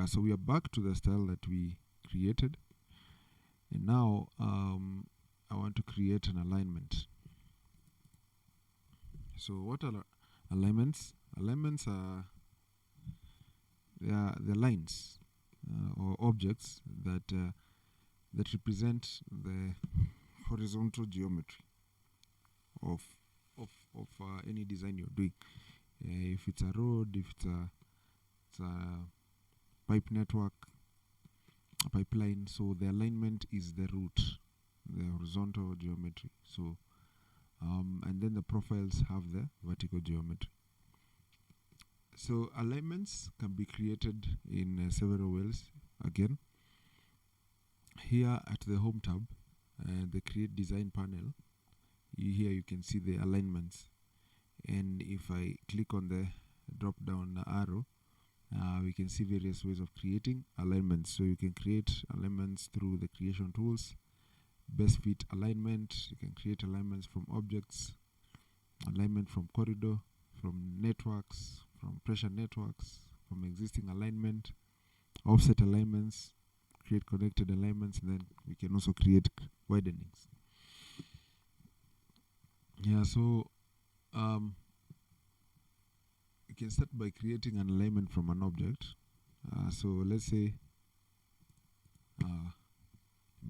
So we are back to the style that we created, and now I want to create an alignment. So what are alignments? Alignments are the lines or objects that represent the horizontal geometry of any design you're doing. If it's a road, if it's a pipe network, a pipeline, so the alignment is the root, the horizontal geometry. So and then the profiles have the vertical geometry. So alignments can be created in several ways. Again, here at the home tab, the create design panel, here you can see the alignments, and if I click on the drop down arrow, we can see various ways of creating alignments. So you can create alignments through the creation tools, best fit alignment. You can create alignments from objects, alignment from corridor, from networks, from pressure networks, from existing alignment, offset alignments, create connected alignments, and then we can also create widenings. Yeah, so you can start by creating an alignment from an object. So let's say, let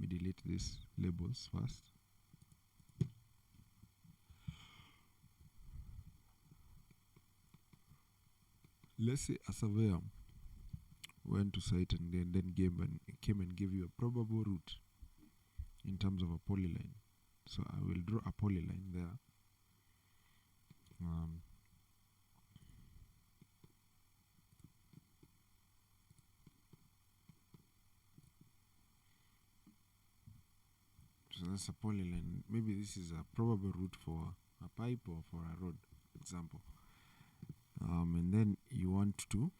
me delete these labels first. Let's say a surveyor went to site and then came and gave you a probable route in terms of a polyline. So I will draw a polyline there. So that's a polyline. Maybe this is a probable route for a pipe or for a road, example. And then you want to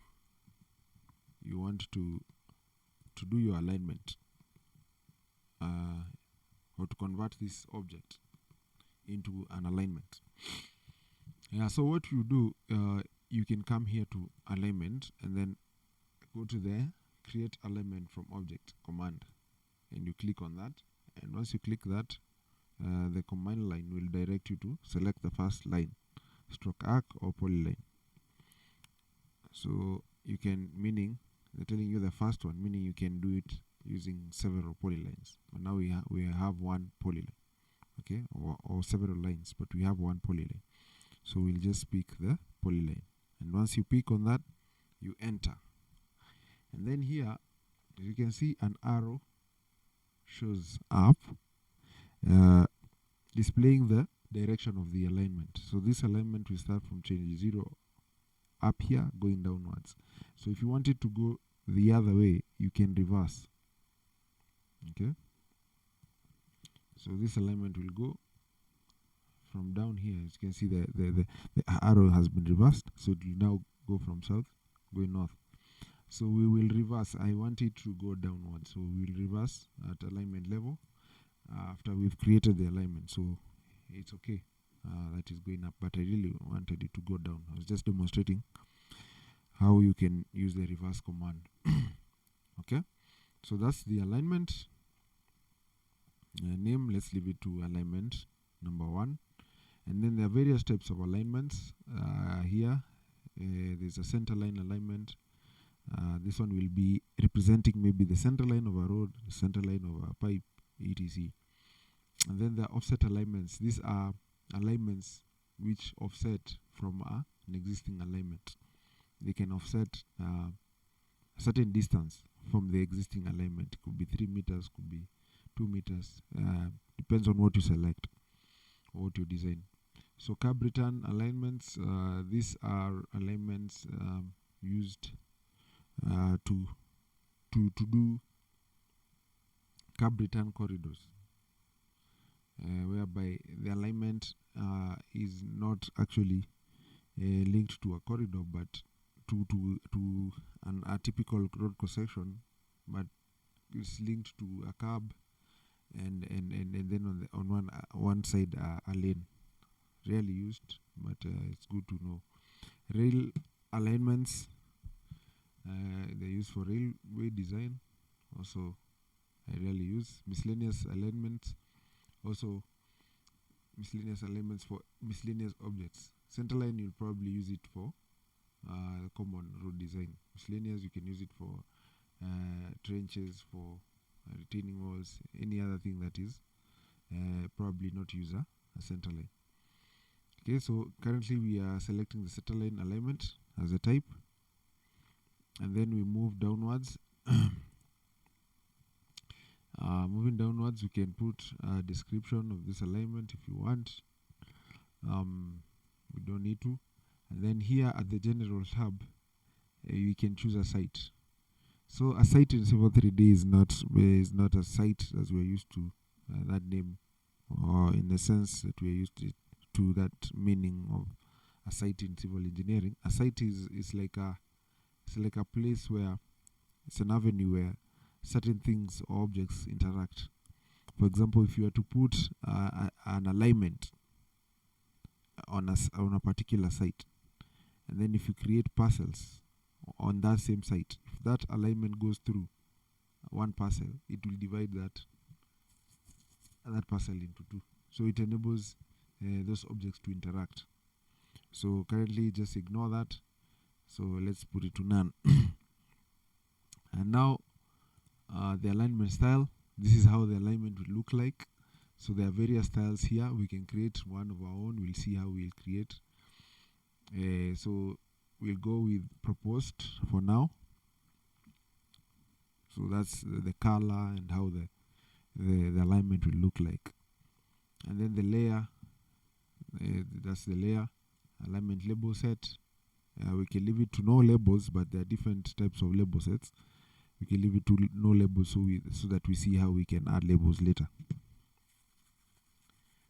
do your alignment, or to convert this object into an alignment. Yeah, so what you do, you can come here to alignment and then go to the create alignment from object command, and you click on that, and once you click that, the command line will direct you to select the first line, stroke arc or polyline. So you can, meaning they're telling you the first one, meaning you can do it using several polylines. But now we have one polyline, okay, or several lines, but we have one polyline. So we'll just pick the polyline, and once you pick on that, you enter, and then here you can see an arrow shows up, displaying the direction of the alignment. So this alignment will start from change 0 up here going downwards. So if you want it to go the other way, you can reverse. Okay, so this alignment will go from down here. As you can see, the arrow has been reversed, so it will now go from south going north. So we will reverse. I want it to go downwards, so we will reverse at alignment level after we've created the alignment. So it's okay that is going up, but I really wanted it to go down. I was just demonstrating how you can use the reverse command. Okay, so that's the alignment. Name, let's leave it to alignment number 1. And then there are various types of alignments. Here there's a center line alignment. This one will be representing maybe the center line of a road, the center line of a pipe, etc. And then the offset alignments. These are alignments which offset from an existing alignment. They can offset a certain distance from the existing alignment. It could be 3 meters, could be 2 meters, depends on what you select or what you design. So curb return alignments, these are alignments used to do curb return corridors, whereby the alignment is not actually linked to a corridor, but to a typical road cross section, but it's linked to a curb, and then on one side a lane. Rarely used, but it's good to know. Rail alignments, They're used for railway design. Also, I rarely use miscellaneous alignments. Also, miscellaneous alignments for miscellaneous objects. Centerline, you'll probably use it for common road design. Miscellaneous, you can use it for trenches, for retaining walls, any other thing that is probably not use a centerline. Okay, so currently we are selecting the centerline alignment as a type, and then we move downwards. Moving downwards, we can put a description of this alignment if you want. We don't need to. And then here at the general tab, you can choose a site. So a site in Civil 3D is not a site as we're used to that name, or in the sense that we're used to that meaning of a site in civil engineering. A site is like a place where it's an avenue where certain things or objects interact. For example, if you were to put an alignment on a particular site, and then if you create parcels on that same site, if that alignment goes through one parcel, it will divide that parcel into two. So it enables those objects to interact. So currently, just ignore that. So let's put it to none. And now the alignment style. This is how the alignment will look like. So there are various styles here. We can create one of our own. We'll see how we'll create. So we'll go with proposed for now. So that's the color and how the alignment will look like. And then the layer, that's the layer. Alignment label set. We can leave it to no labels, but there are different types of label sets. We can leave it to no labels so that we see how we can add labels later.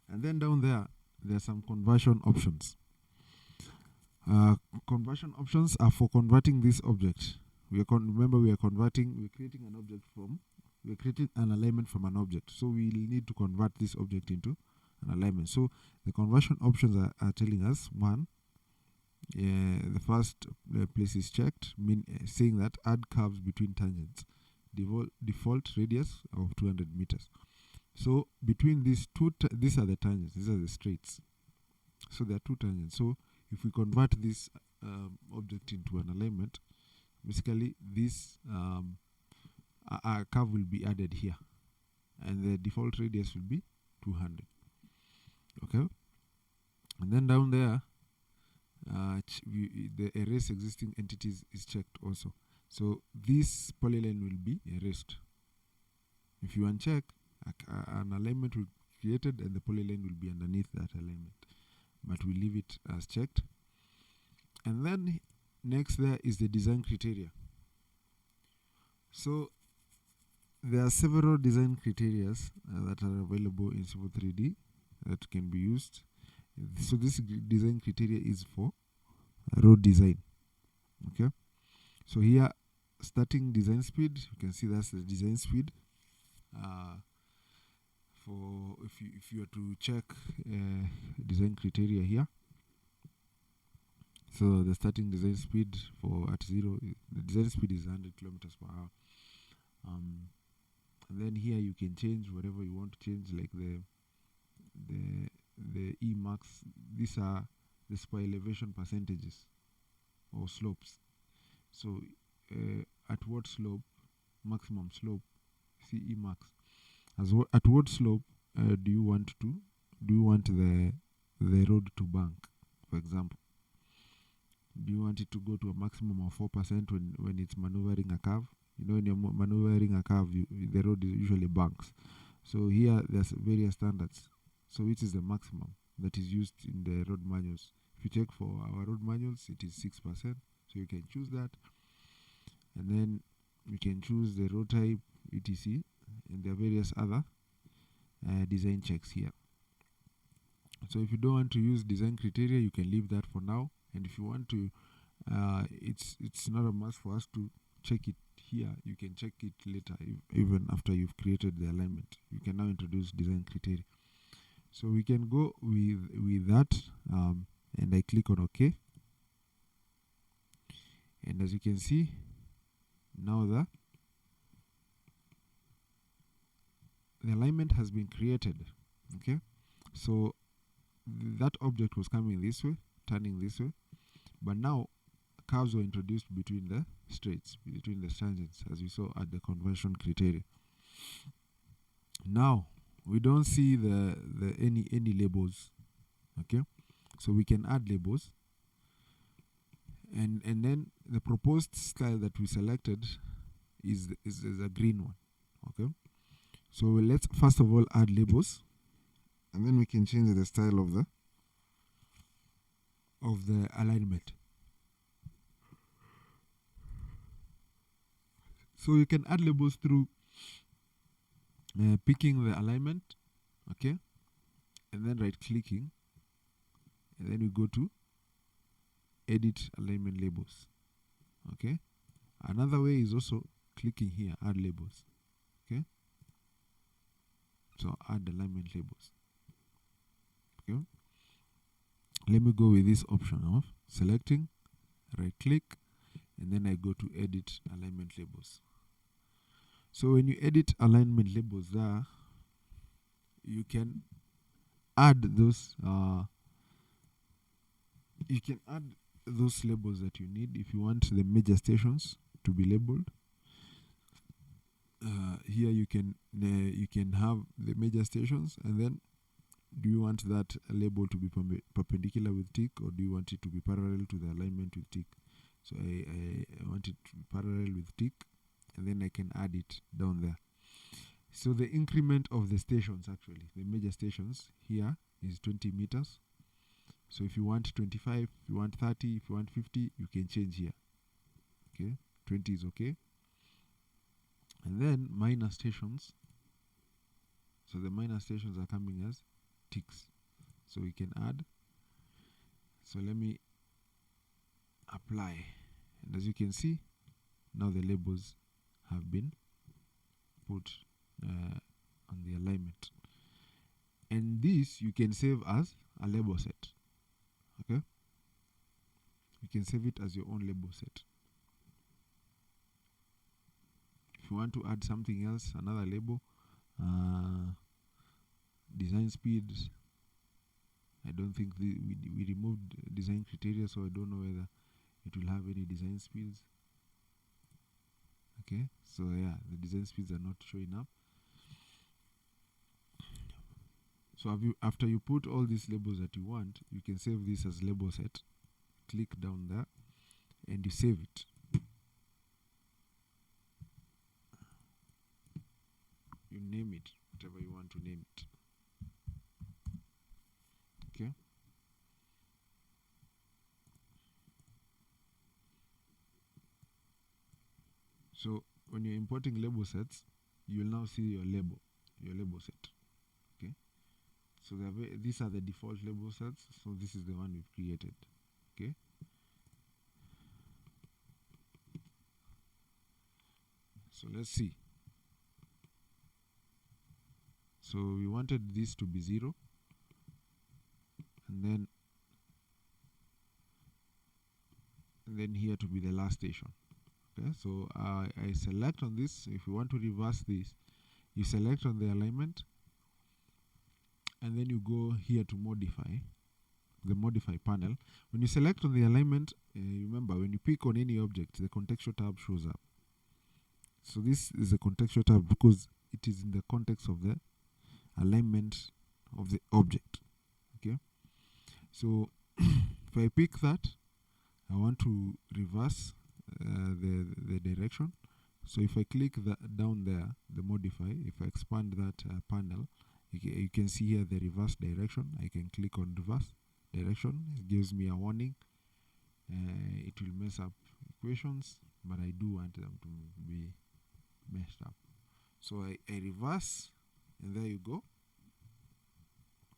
And then down there are some conversion options. Conversion options are for converting this object. Remember, we're creating an alignment from an object. So we need to convert this object into an alignment. So the conversion options are telling us, one, the first place is checked, saying that add curves between tangents, default radius of 200 meters. So between these two, these are the tangents, these are the straights. So there are two tangents. So if we convert this object into an alignment, basically this a curve will be added here, and the default radius will be 200. Okay, and then down there, the erase existing entities is checked also. So this polyline will be erased. If you uncheck, an alignment will be created and the polyline will be underneath that alignment. But we leave it as checked. And then next there is the design criteria. So there are several design criteria that are available in Civil 3D that can be used. So this design criteria is for road design. Okay, so here, starting design speed, you can see that's the design speed. For if you are to check design criteria here, so the starting design speed for at 0, the design speed is 100 kilometers per hour. And then here you can change whatever you want to change, like the E max. These are the spur elevation percentages or slopes. So at what slope, maximum slope, see E max. At what slope do you want the road to bank, for example? Do you want it to go to a maximum of 4% when it's maneuvering a curve? You know, when you're maneuvering a curve, the road usually banks. So here there's various standards. So which is the maximum that is used in the road manuals? If you check for our road manuals, it is 6%. So you can choose that. And then you can choose the road type, etc. And there are various other design checks here. So if you don't want to use design criteria, you can leave that for now. And if you want to, it's not a must for us to check it here. You can check it later, even after you've created the alignment. You can now introduce design criteria. So we can go with that, and I click on OK. And as you can see, Now the alignment has been created. Okay, so that object was coming this way, turning this way, but now curves were introduced between the straights, between the tangents, as we saw at the conversion criteria. Now we don't see the any labels. Okay, so we can add labels, and then the proposed style that we selected is a green one. Okay, so let's first of all add labels, and then we can change the style of the alignment. So you can add labels through picking the alignment, okay, and then right clicking, and then we go to edit alignment labels. Okay, another way is also clicking here, add labels. Okay, so add alignment labels. Okay, let me go with this option of selecting, right click, and then I go to edit alignment labels. So when you edit alignment labels there, you can add those labels that you need. If you want the major stations to be labeled, here you can have the major stations, and then do you want that label to be perpendicular with tick, or do you want it to be parallel to the alignment with tick? So I want it to be parallel with tick, and then I can add it down there. So the increment of the stations, actually, the major stations here is 20 meters. So if you want 25, if you want 30, if you want 50, you can change here. Okay, 20 is okay. And then minor stations. So the minor stations are coming as ticks. So we can add. So let me apply. And as you can see, now the labels have been put on the alignment. And this you can save as a label set. Okay? You can save it as your own label set. If you want to add something else, another label, design speed. I don't think we removed design criteria, so I don't know whether it will have any design speeds. Okay, so yeah, the design speeds are not showing up. So after you put all these labels that you want, you can save this as label set. Click down there and you save it. You name it, whatever you want to name it. Okay. So when you're importing label sets, you will now see your label set. Okay. So these are the default label sets. So this is the one we've created. Okay. So let's see. So we wanted this to be 0, and then here to be the last station. Okay, so I select on this. If you want to reverse this, you select on the alignment, and then you go here to modify, the modify panel. When you select on the alignment, remember when you pick on any object, the contextual tab shows up. So this is a contextual tab because it is in the context of the alignment of the object. Okay, so if I pick that, I want to reverse the direction. So if I click down there, the modify, if I expand that panel, you can see here the reverse direction. I can click on reverse direction. It gives me a warning. It will mess up equations, but I do want them to be messed up. So I reverse, and there you go.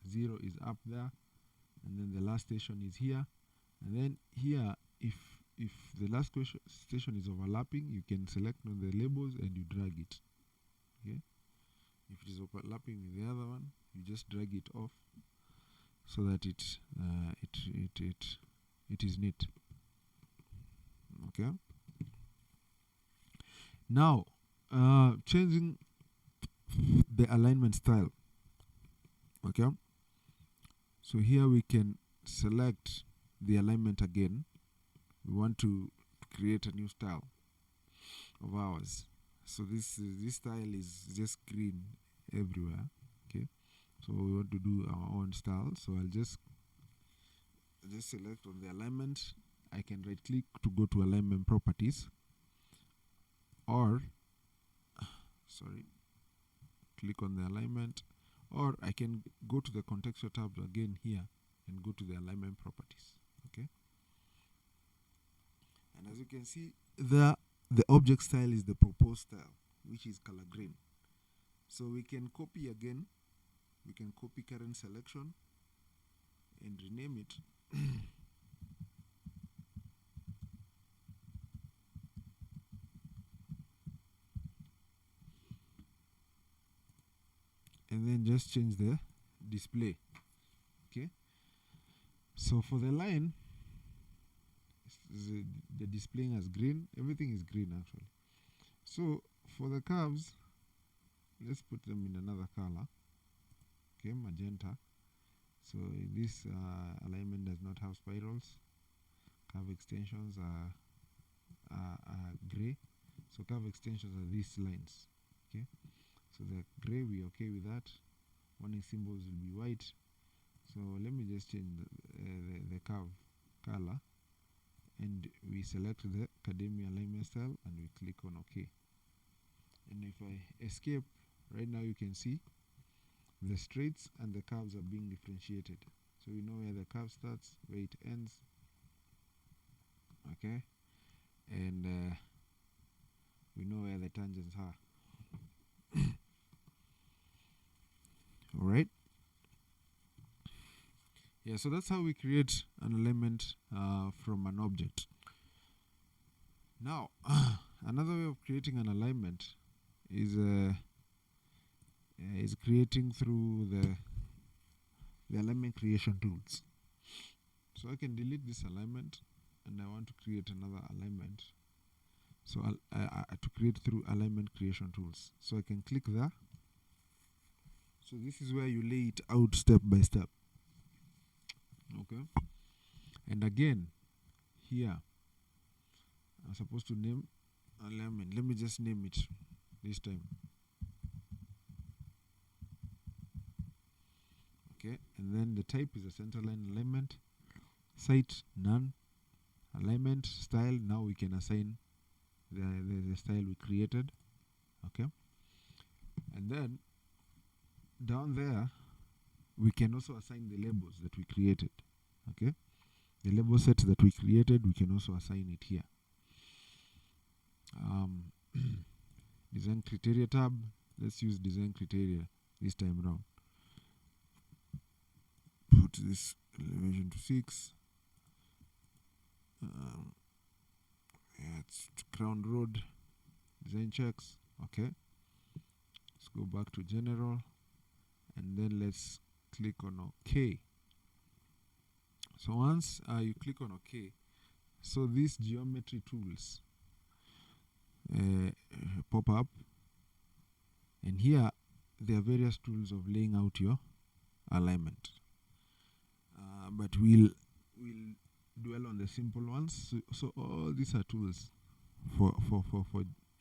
0 is up there, and then the last station is here. And then here, if the last station is overlapping, you can select on the labels and you drag it. Okay. If it is overlapping with the other one, you just drag it off so that it is neat. Okay. Now, changing the alignment style. Okay, so here we can select the alignment again. We want to create a new style of ours. So this style is just green everywhere. Okay, so we want to do our own style. So I'll just select on the alignment. I can right click to go to alignment properties, or click on the alignment, or I can go to the contextual tab again here and go to the alignment properties. Okay, and as you can see, the object style is the proposed style, which is color green. So we can copy again. We can copy current selection and rename it. And then just change the display. Okay, so for the line, the displaying as green. Everything is green actually. So for the curves, let's put them in another color. Okay, magenta. So this alignment does not have spirals. Curve extensions are gray. So curve extensions are these lines. Okay, so the gray, we're okay with that. Warning symbols will be white. So let me just change the curve color, and we select the academia alignment style and we click on OK. And if I escape, right now you can see the straights and the curves are being differentiated. So we know where the curve starts, where it ends. Okay, and we know where the tangents are. All right. Yeah, so that's how we create an element from an object. Now, another way of creating an alignment is creating through the alignment creation tools. So I can delete this alignment, and I want to create another alignment. So to create through alignment creation tools. So I can click there. So this is where you lay it out step by step. Okay, and again here I'm supposed to name alignment. Let me just name it this time. Okay, and then the type is a centerline alignment. Site none. Alignment style, now we can assign the style we created. Okay, and then down there we can also assign the labels that we created. Okay, the label set that we created, we can also assign it here. Design criteria tab, let's use design criteria this time around. Put this elevation to 6. Yeah, it's Crown Road. Design checks. Okay, let's go back to general, and then let's click on OK. So once you click on OK, so these geometry tools pop up, and here there are various tools of laying out your alignment, but we'll dwell on the simple ones. So all these are tools for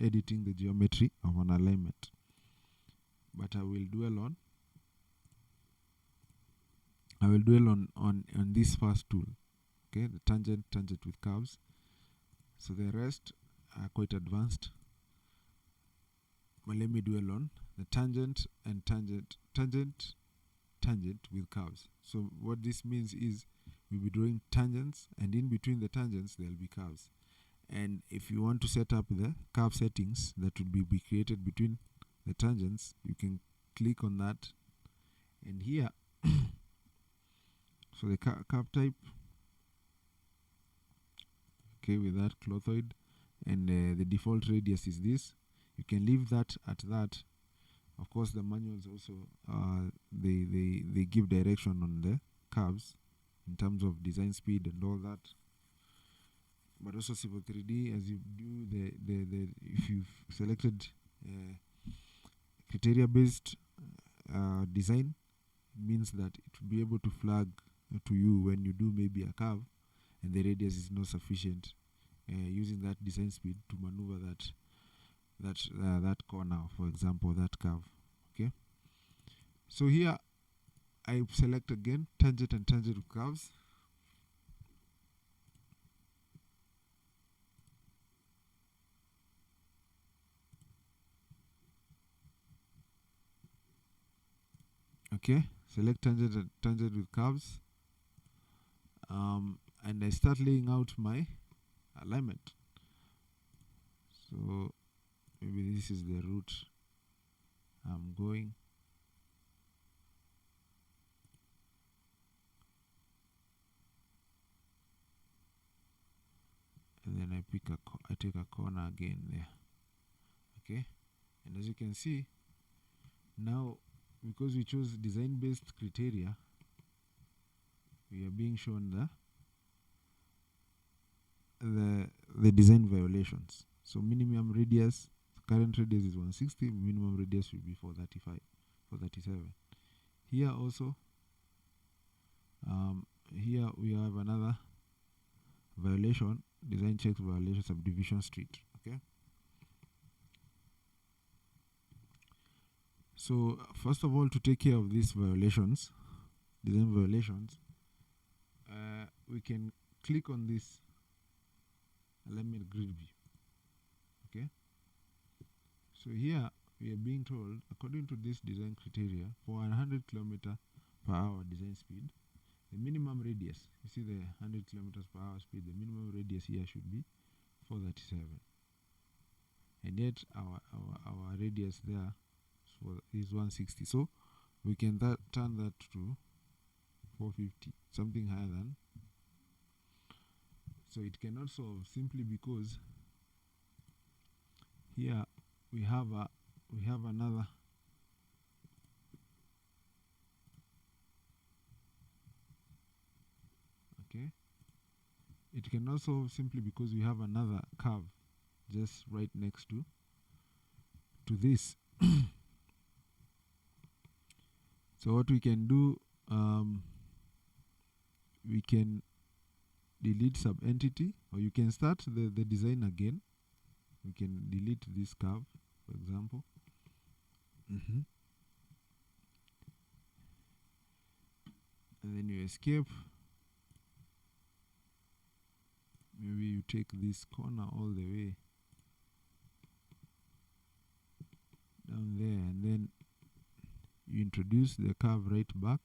editing the geometry of an alignment, but I will dwell on this first tool. Okay, the tangent with curves. So the rest are quite advanced, but let me dwell on the tangent and tangent with curves. So what this means is we'll be drawing tangents, and in between the tangents there will be curves. And if you want to set up the curve settings that would be created between the tangents, you can click on that, and here so the curve type, okay, with that clothoid, and the default radius is this. You can leave that at that. Of course, the manuals also they give direction on the curves in terms of design speed and all that. but also Civil 3D as you do the if you've selected criteria based design, it means that it will be able to flag to you when you do maybe a curve and the radius is not sufficient, using that design speed to maneuver that corner, for example, that curve. Okay, so here I select again tangent and tangent with curves. Okay, select tangent and tangent with curves, and I start laying out my alignment. So maybe this is the route I'm going. And then I take a corner again there. Okay, and as you can see now, because we chose design based criteria, we are being shown the design violations. So minimum radius, current radius is 160, minimum radius will be 435, 437. Here also, here we have another violation, design checks violation, Subdivision Street. Okay, so first of all, to take care of these violations, design violations, we can click on this alignment grid view. Okay, so here we are being told, according to this design criteria, for 100 km/h design speed, the minimum radius, you see the 100 km/h speed, the minimum radius here should be 437, and yet our radius there is 160. So we can turn that to 450, something higher than. So it cannot solve simply because here we have another okay. It cannot solve simply because we have another curve just right next to this. So what we can do, we can delete sub-entity, or you can start the design again. We can delete this curve, for example. And then you escape. Maybe you take this corner all the way down there, and then you introduce the curve right back.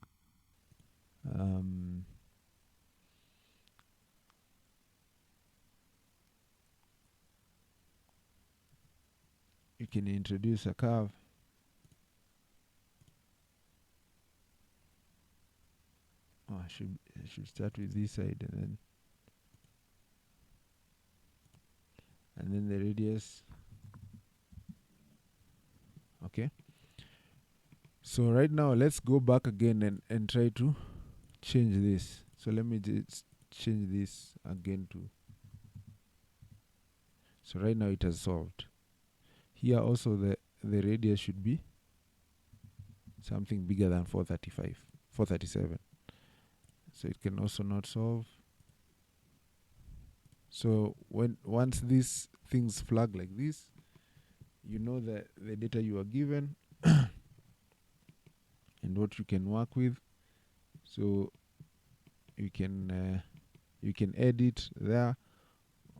You can introduce a curve. Oh, I should start with this side, and then the radius. Okay, so right now let's go back again and try to change this. So let me just change this again to, so right now it has solved. Here also the radius should be something bigger than 437. So it can also not solve. So once these things flag like this, you know the data you are given and what you can work with. So you can edit there,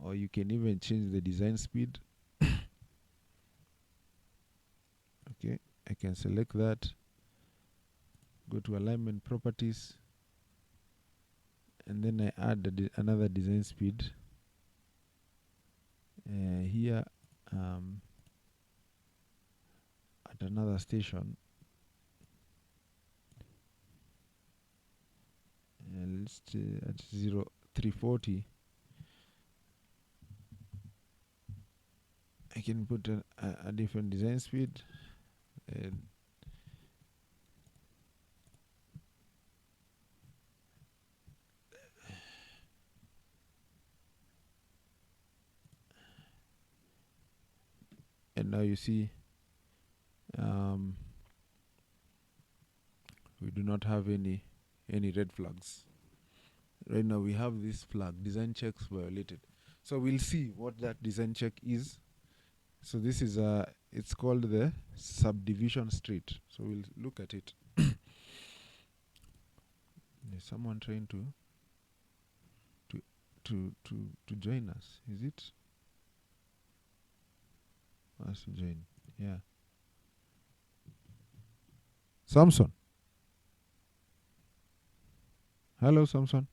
or you can even change the design speed. Okay, I can select that, go to alignment properties, and then I add another design speed here at another station. Let's at 340. I can put a different design speed. and now you see we do not have any red flags. Right now we have this flag, design checks violated. So we'll see what that design check is. So this is it's called the Subdivision Street. So we'll look at it. There's someone trying to join us. Is it? Us to join. Yeah. Samson. Hello, Samson.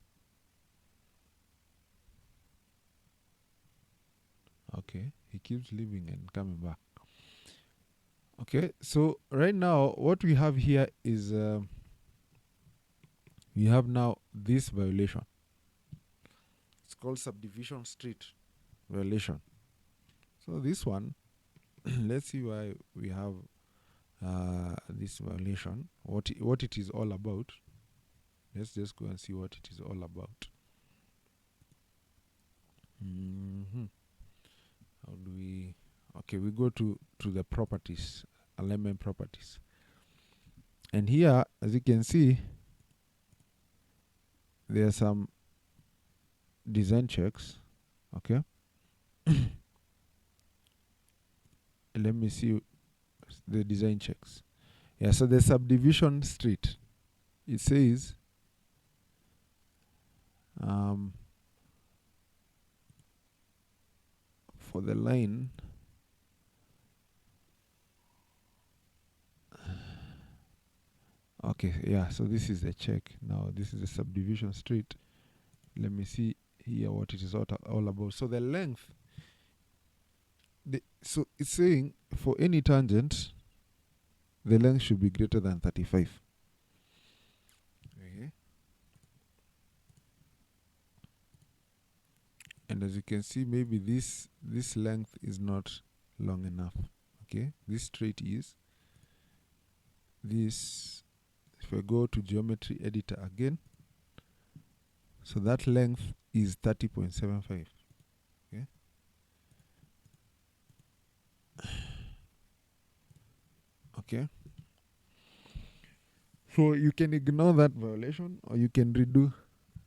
Okay, he keeps leaving and coming back. Okay, so right now what we have here is we have now this violation. It's called Subdivision Street violation. So this one, let's see why we have this violation. What it is all about. Let's just go and see what it is all about. How do we? Okay, we go to the properties, alignment properties, and here, as you can see, there are some design checks. Okay. Let me see the design checks. Yeah, so the Subdivision Street, it says for the line okay, yeah, so this is the check. Now this is the Subdivision Street. Let me see here what it is all about. So the length, so it's saying for any tangent the length should be greater than 35. Okay. And as you can see, maybe this length is not long enough. Okay, this straight is this. If I go to geometry editor again, so that length is 30.75. Okay. Okay. So you can ignore that violation, or you can redo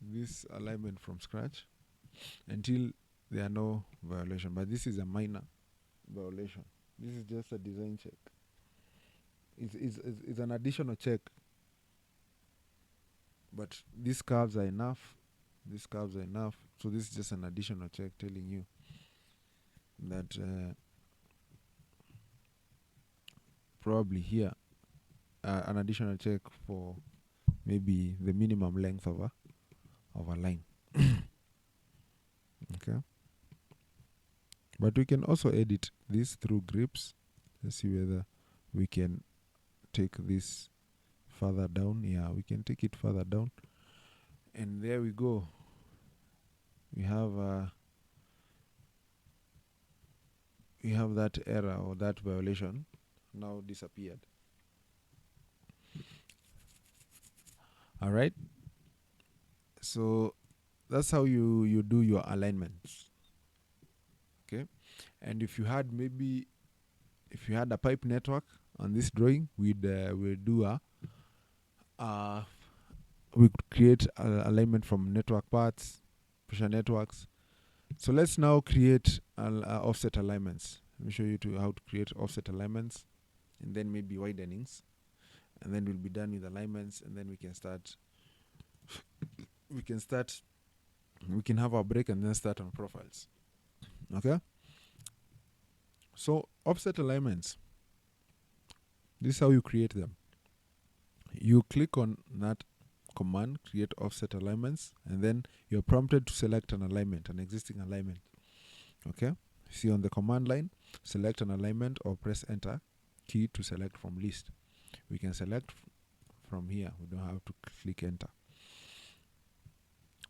this alignment from scratch until there are no violation. But this is a minor violation. This is just a design check. It's an additional check. But these curves are enough. These curves are enough. So this is just an additional check telling you that probably here an additional check for maybe the minimum length of a line. Okay. But we can also edit this through grips. Let's see whether we can take this further down. Yeah, we can take it further down. And there we go. We have that error or that violation now disappeared. All right. So that's how you do your alignments. Okay. And if you had a pipe network on this drawing, we'd do we could create alignment from network parts, pressure networks. So let's now create offset alignments. Let me show you how to create offset alignments, and then maybe widenings, and then we'll be done with alignments, and then we can start. We can have our break and then start on profiles. Okay. So offset alignments. This is how you create them. You click on that command, create offset alignments, and then you're prompted to select an alignment, an existing alignment. Okay. See on the command line, select an alignment or press enter key to select from list. We can select from here. We don't have to click enter.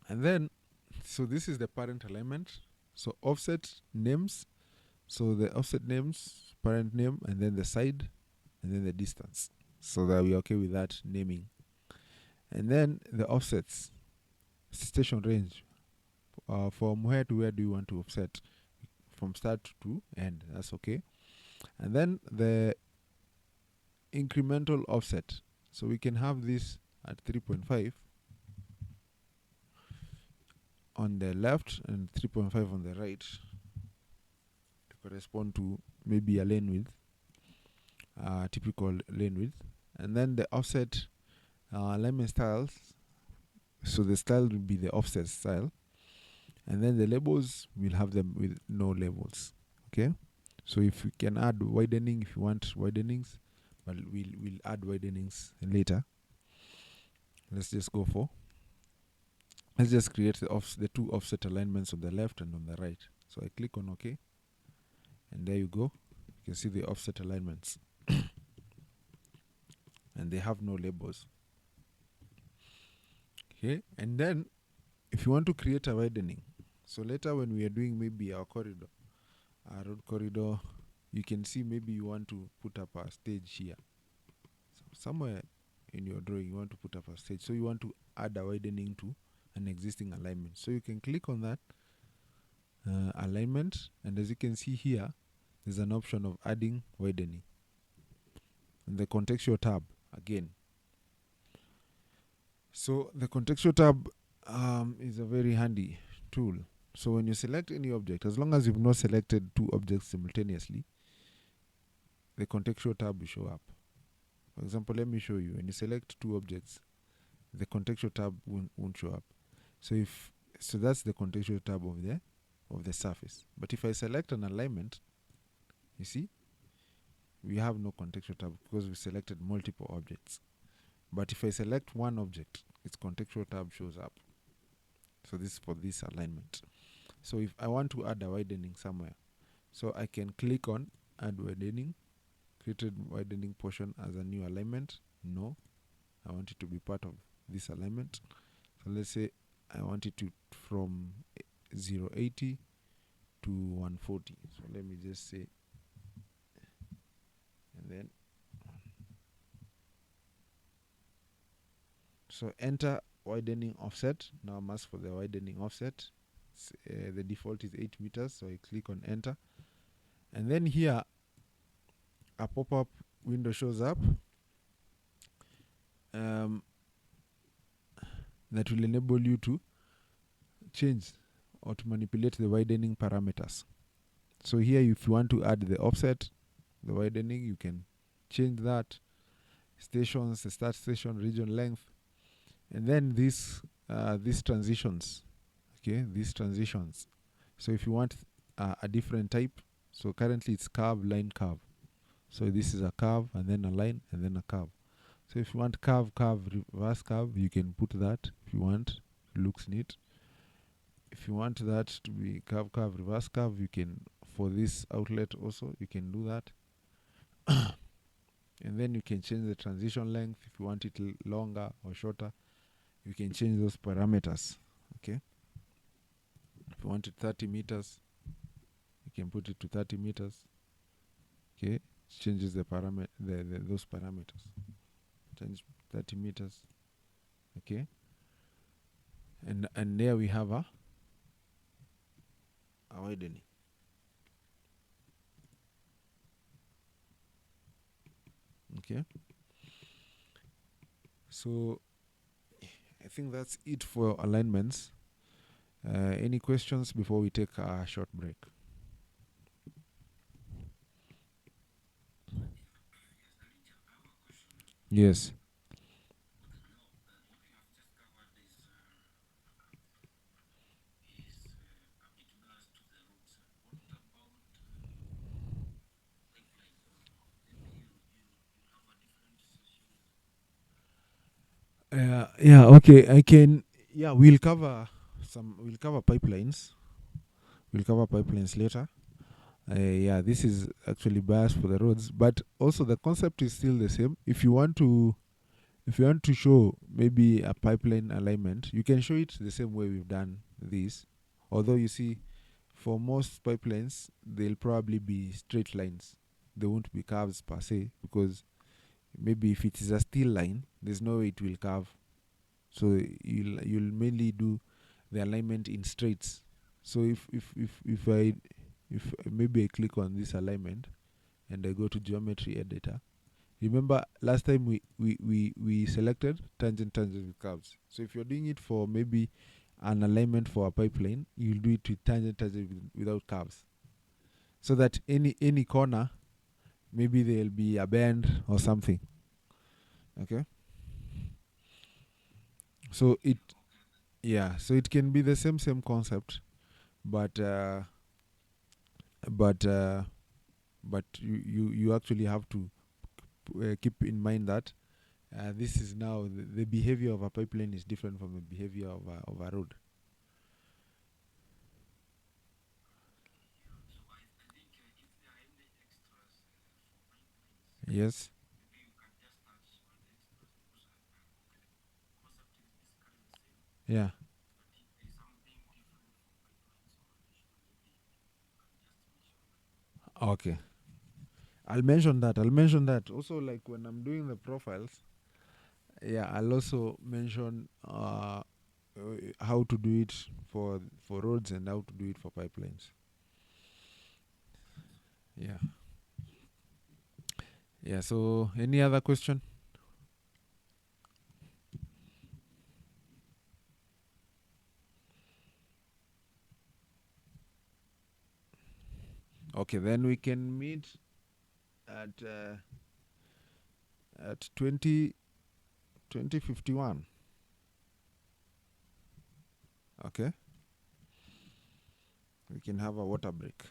And then, so this is the parent alignment. So offset names. So the offset names, parent name, and then the side, and then the distance. So that we're okay with that naming. And then the offsets, station range. From where to where do you want to offset? From start to end. That's okay. And then the incremental offset. So we can have this at 3.5 on the left and 3.5 on the right to correspond to maybe a lane width, typical lane width. And then the offset alignment styles. So the style will be the offset style. And then the labels, we'll have them with no labels. Okay? So if you can add widening, if you want widenings, but we'll add widenings later. Let's just go for. Let's just create the two offset alignments on the left and on the right. So I click on OK. And there you go. You can see the offset alignments. And they have no labels. Okay. And then if you want to create a widening, so later when we are doing maybe our corridor, our road corridor, you can see maybe you want to put up a stage here. So somewhere in your drawing, you want to put up a stage. So you want to add a widening to an existing alignment. So you can click on that alignment, and as you can see here, there's an option of adding widening. And the contextual tab again. So the contextual tab is a very handy tool. So when you select any object, as long as you've not selected two objects simultaneously, the contextual tab will show up. For example, let me show you. When you select two objects, the contextual tab won't show up. So that's the contextual tab of the surface. But if I select an alignment, you see, we have no contextual tab because we selected multiple objects. But if I select one object, its contextual tab shows up. So this is for this alignment. So if I want to add a widening somewhere, so I can click on add widening, created widening portion as a new alignment. No, I want it to be part of this alignment. So let's say I want it to from 080 to 140. So let me just say, and then so enter widening offset. Now I'm asked for the widening offset. The default is 8 meters, so I click on enter, and then here a pop-up window shows up that will enable you to change or to manipulate the widening parameters. So here, if you want to add the offset, the widening, you can change that. Stations, the start station, region length, and then these transitions. Okay, these transitions. So if you want a different type, so currently it's curve, line, curve. So this is a curve, and then a line, and then a curve. So if you want curve, reverse curve, you can put that if you want. It looks neat. If you want that to be curve, reverse curve, you can, for this outlet also, you can do that. And then you can change the transition length. If you want it longer or shorter, you can change those parameters. Okay. If you want it 30 meters, you can put it to 30 meters. Okay. It changes the those parameters. Change 30 meters. Okay. And there we have a widening. Okay. So I think that's it for alignments. Any questions before we take a short break? Yes. Yeah, okay. I can. Yeah, we'll cover pipelines. We'll cover pipelines later. Yeah, this is actually biased for the roads, but also the concept is still the same. If you want to show maybe a pipeline alignment, you can show it the same way we've done this. Although you see, for most pipelines, they'll probably be straight lines. They won't be curves per se, because maybe if it is a steel line, there's no way it will curve. So you'll mainly do the alignment in straights. So if maybe I click on this alignment, and I go to geometry editor. Remember last time we selected tangent with curves. So if you're doing it for maybe an alignment for a pipeline, you'll do it with tangent without curves. So that any corner, maybe there'll be a bend or something. Okay. So it can be the same concept, but you actually have to keep in mind that this is now the behavior of a pipeline is different from the behavior of a road. Yes. Yeah. Okay. I'll mention that also, like when I'm doing the profiles. Yeah, I'll also mention how to do it for roads and how to do it for pipelines. Yeah. Yeah. So, any other question? Okay, then we can meet at at 2051. Okay, we can have a water break.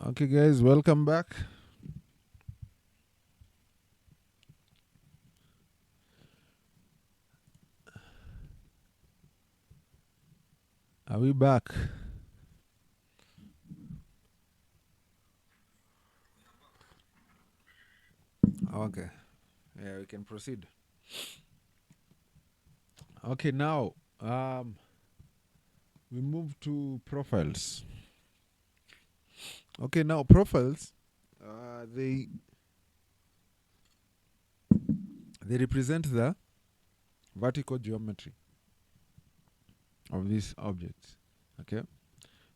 Okay, guys, welcome back. Are we back? Okay. Yeah, we can proceed. Okay, now we move to profiles. Okay, now profiles, they represent the vertical geometry of these objects. Okay,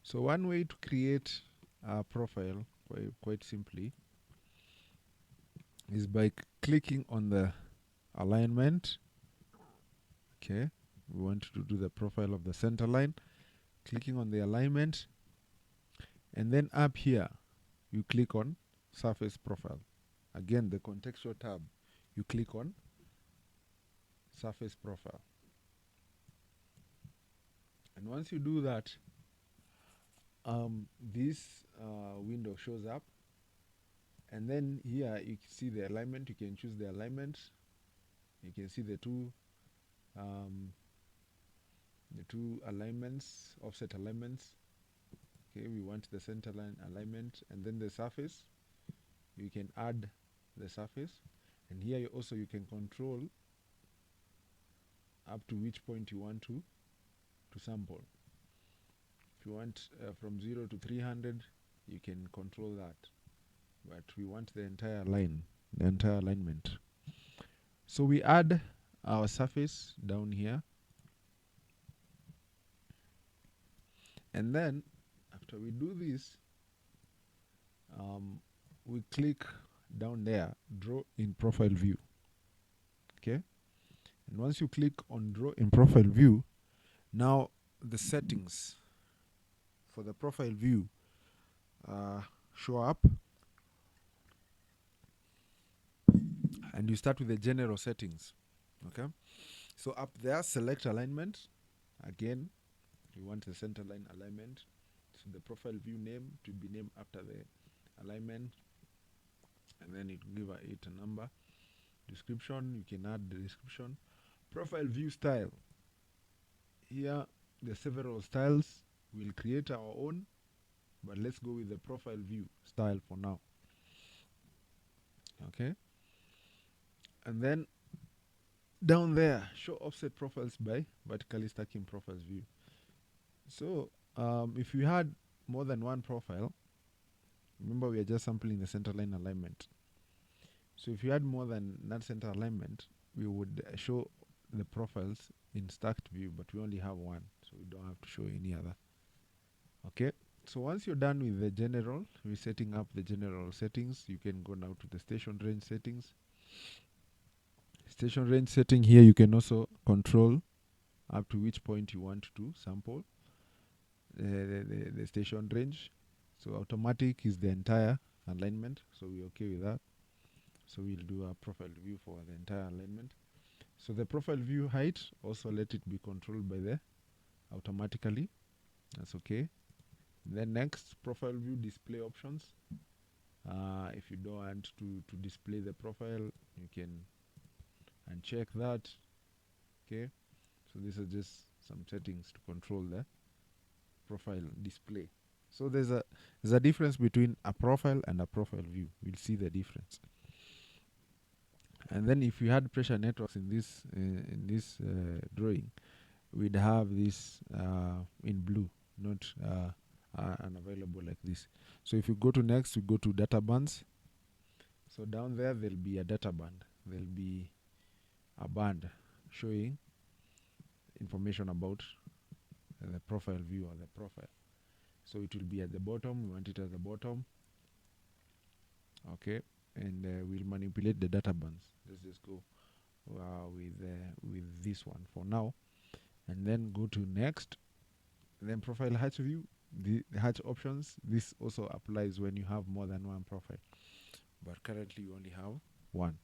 so one way to create a profile quite simply is by clicking on the alignment. Okay, we want to do the profile of the center line, clicking on the alignment, and then up here you click on surface profile. Again, the contextual tab, you click on surface profile. And once you do that, this window shows up, and then here you can see the alignment. You can choose the alignment. You can see the two alignments, offset alignments. Okay, we want the center line alignment, and then the surface. You can add the surface, and here you can control up to which point you want to sample. If you want from 0 to 300, you can control that, but we want the entire line, the entire alignment. So we add our surface down here, and then after we do this, we click down there, draw in profile view. Okay, and once you click on draw in profile view, now the settings for the profile view show up, and you start with the general settings. Okay, so up there, select alignment. Again, we want the center line alignment, so the profile view name to be named after the alignment, and then it will give it a number. Description, you can add the description. Profile view style, here there are several styles. We'll create our own, but let's go with the profile view style for now. Okay, and then down there, show offset profiles by vertically stacking profiles view. So if you had more than one profile, remember we are just sampling the center line alignment. So if you had more than that center alignment, we would show the profiles in stacked view, but we only have one, so we don't have to show any other. Okay, so once you're done with the general, we're setting up the general settings, you can go now to the station range settings. Station range setting, here you can also control up to which point you want to sample the station range. So automatic is the entire alignment, so we're okay with that. So we'll do a profile view for the entire alignment. So the profile view height, also let it be controlled by the automatically. That's okay. Then next, profile view display options. If you don't want to display the profile, you can uncheck that. Okay, so these are just some settings to control the profile display. So there's a difference between a profile and a profile view. We'll see the difference. And then if we had pressure networks in this drawing, we'd have this in blue, not unavailable like this. So if you go to next, we go to data bands. So down there, there'll be a data band. There'll be a band showing information about the profile view or the profile. So it will be at the bottom. We want it at the bottom. Okay, and we'll manipulate the data bands. Let's just go with this one for now, and then go to next. Then profile hatch view, the hatch options. This also applies when you have more than one profile, but currently you only have one.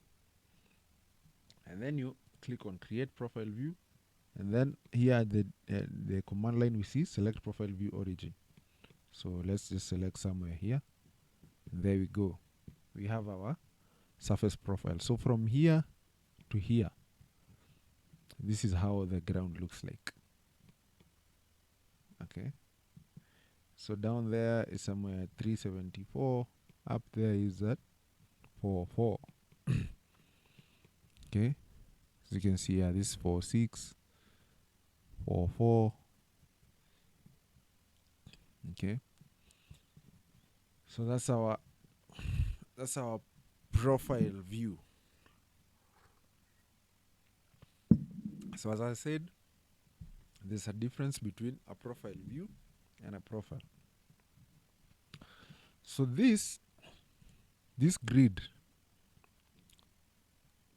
And then you click on create profile view, and then here the command line we see select profile view origin. So let's just select somewhere here. There we go. We have our surface profile. So from here to here, this is how the ground looks like. Okay. So down there is somewhere 374. Up there is at 44. Okay. So you can see here, this is 46, 44. Okay. So that's our profile view. So as I said, there's a difference between a profile view and a profile. So this grid,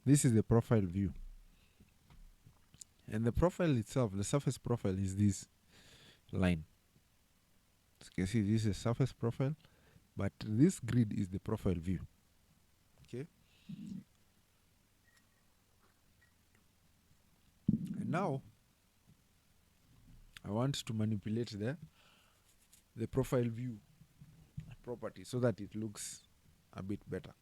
this is the profile view. And the profile itself, the surface profile, is this line. So you can see this is surface profile, but this grid is the profile view. Okay. And now I want to manipulate the profile view property so that it looks a bit better.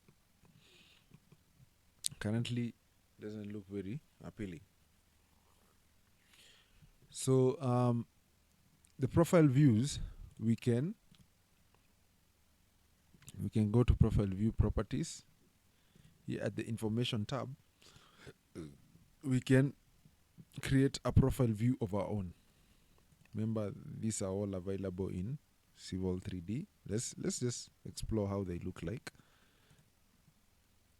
Currently doesn't look very appealing. So the profile views, we can go to profile view properties. Here at the information tab, we can create a profile view of our own. Remember, these are all available in Civil 3D. Let's just explore how they look like.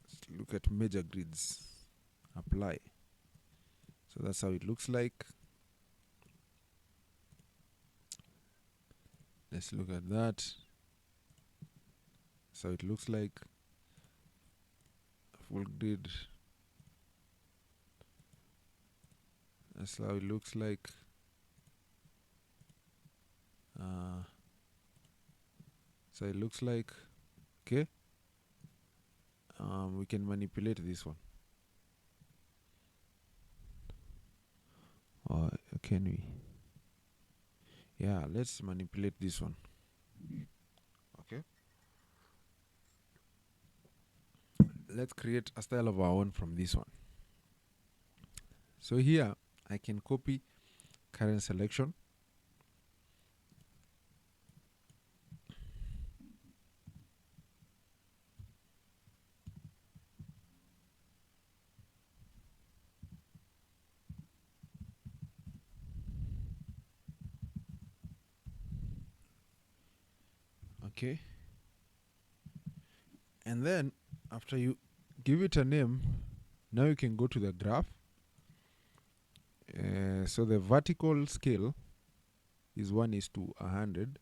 Let's look at major grids. Apply. So that's how it looks like. Let's look at that. So it looks like full grid. That's how it looks like. So it looks like, okay. We can manipulate this one. Or can we? Yeah, let's manipulate this one. Okay. Let's create a style of our own from this one. So here I can copy current selection. Okay. And then after you give it a name, now you can go to the graph. So the vertical scale is 1:100.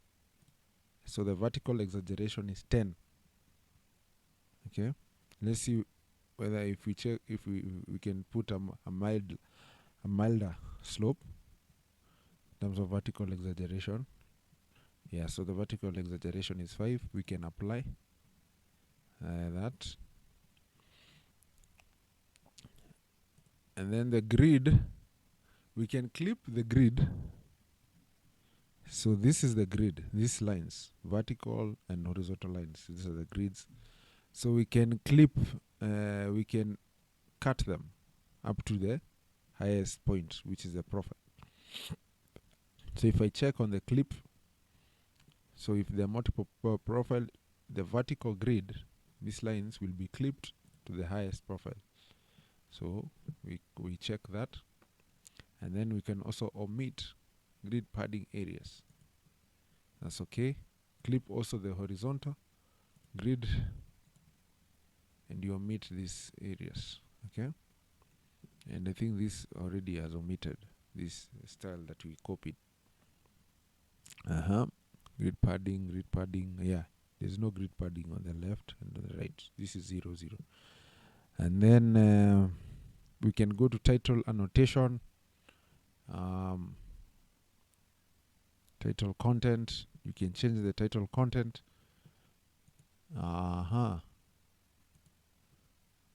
So the vertical exaggeration is 10. Okay. Let's see whether if we check, if we can put a milder slope in terms of vertical exaggeration. Yeah, so the vertical exaggeration is 5. We can apply that. And then the grid, we can clip the grid. So this is the grid, these lines, vertical and horizontal lines. These are the grids. So we can clip, we can cut them up to the highest point, which is the profile. So if I check on the clip, so if there are multiple profile, the vertical grid, these lines will be clipped to the highest profile. So we check that. And then we can also omit grid padding areas. That's okay. Clip also the horizontal grid and you omit these areas. Okay. And I think this already has omitted this style that we copied. Grid padding. Yeah, there's no grid padding on the left and on the right. This is 0, 0. And then we can go to title annotation. Title content, you can change the title content.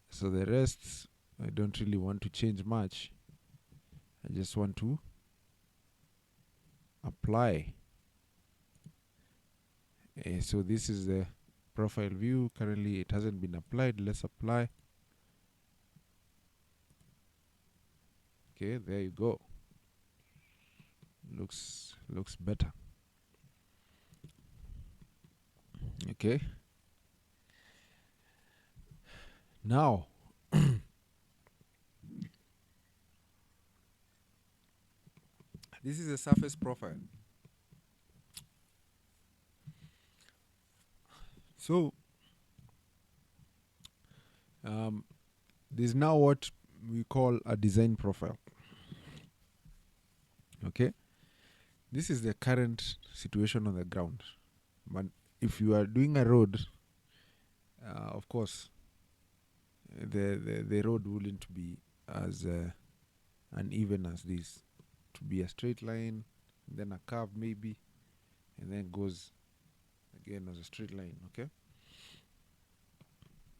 So the rest, I don't really want to change much. I just want to apply. So this is the profile view. Currently it hasn't been applied. Let's apply. Okay, there you go. Looks better. Okay. Now this is a surface profile. So there's now what we call a design profile. Okay, this is the current situation on the ground. But if you are doing a road, of course, the road wouldn't be as uneven as this. To be a straight line, then a curve maybe, and then goes again as a straight line. Okay.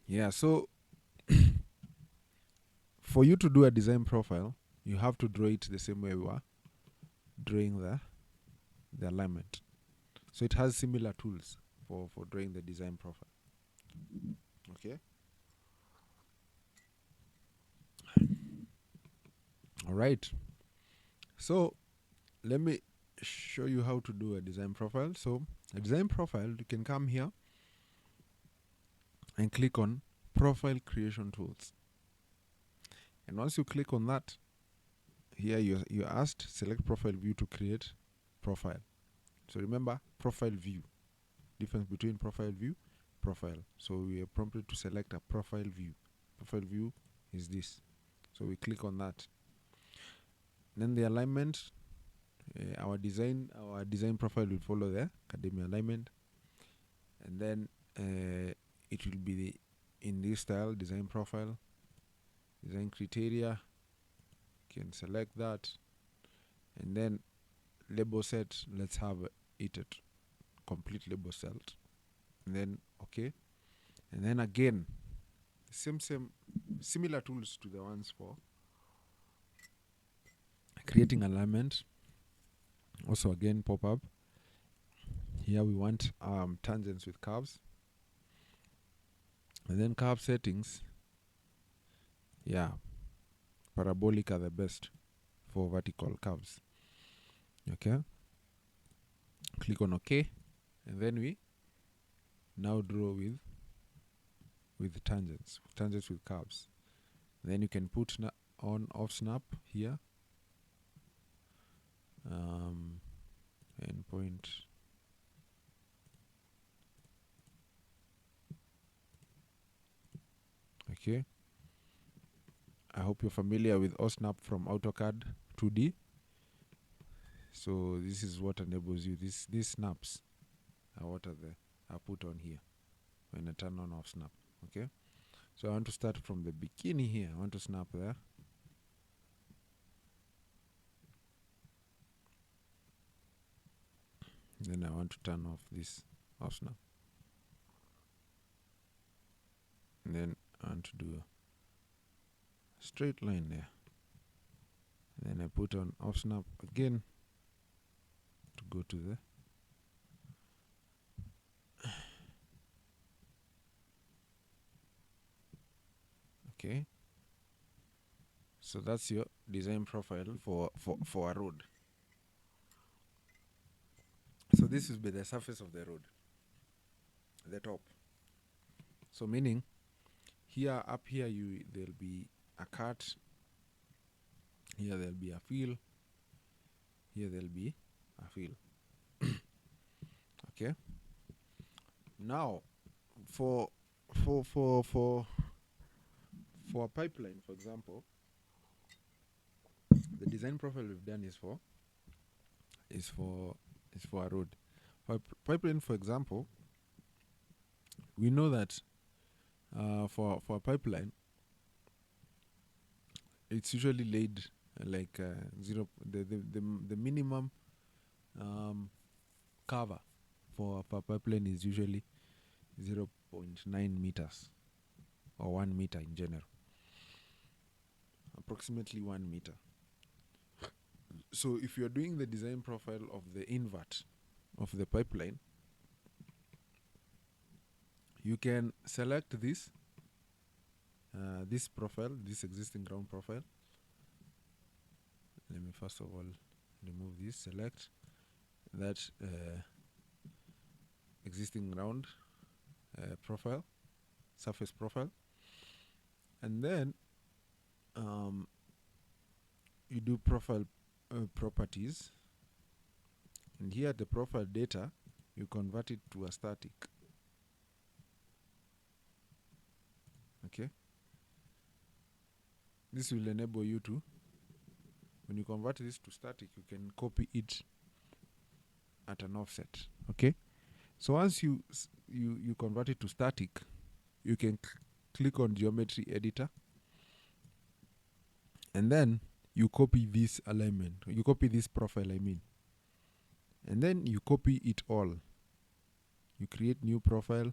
Yeah. So for you to do a design profile, you have to draw it the same way we are drawing the alignment. So it has similar tools for drawing the design profile. Okay. All right. So let me show you how to do a design profile. So a design profile, you can come here and click on Profile Creation Tools. And once you click on that, here you're asked select profile view to create profile. So remember, profile view. Difference between profile view, profile. So we are prompted to select a profile view. Profile view is this. So we click on that. Then the alignment, our design profile will follow the academia alignment, and then it will be in this style, design profile, design criteria. You can select that, and then label set. Let's have it at complete label set, and then okay, and then again, similar tools to the ones for creating alignment. Also again pop up. Here we want tangents with curves. And then curve settings. Yeah. Parabolic are the best for vertical curves. Okay. Click on OK. And then we now draw with tangents. Tangents with curves. And then you can put on off snap here. Endpoint. Okay. I hope you're familiar with OSNAP from AutoCAD 2D. So this is what enables you. These snaps are what are put on here when I turn on off snap. Okay. So I want to start from the beginning here. I want to snap there. Then I want to turn off this off snap. And then I want to do a straight line there. And then I put on off snap again to go to the okay. So that's your design profile for a road. So this will be the surface of the road, the top. So meaning here, up here, there'll be a cut. Here there'll be a fill. Here there'll be a fill. Okay. Now, for a pipeline, for example, the design profile we've done is for a road. For pipeline, for example, we know that for a pipeline, it's usually laid like the minimum cover for a pipeline is usually 0.9 meters or 1 meter in general, approximately 1 meter. So if you're doing the design profile of the invert of the pipeline, you can select this profile, this existing ground profile. Let me first of all remove this. Select that existing ground profile, surface profile, and then you do profile properties, and here the profile data you convert it to a static. Okay, this will enable you to, when you convert this to static, you can copy it at an offset. Okay, so once you convert it to static, you can click on geometry editor, and then you copy this alignment, you copy this profile, I mean, and then you copy it all. You create new profile,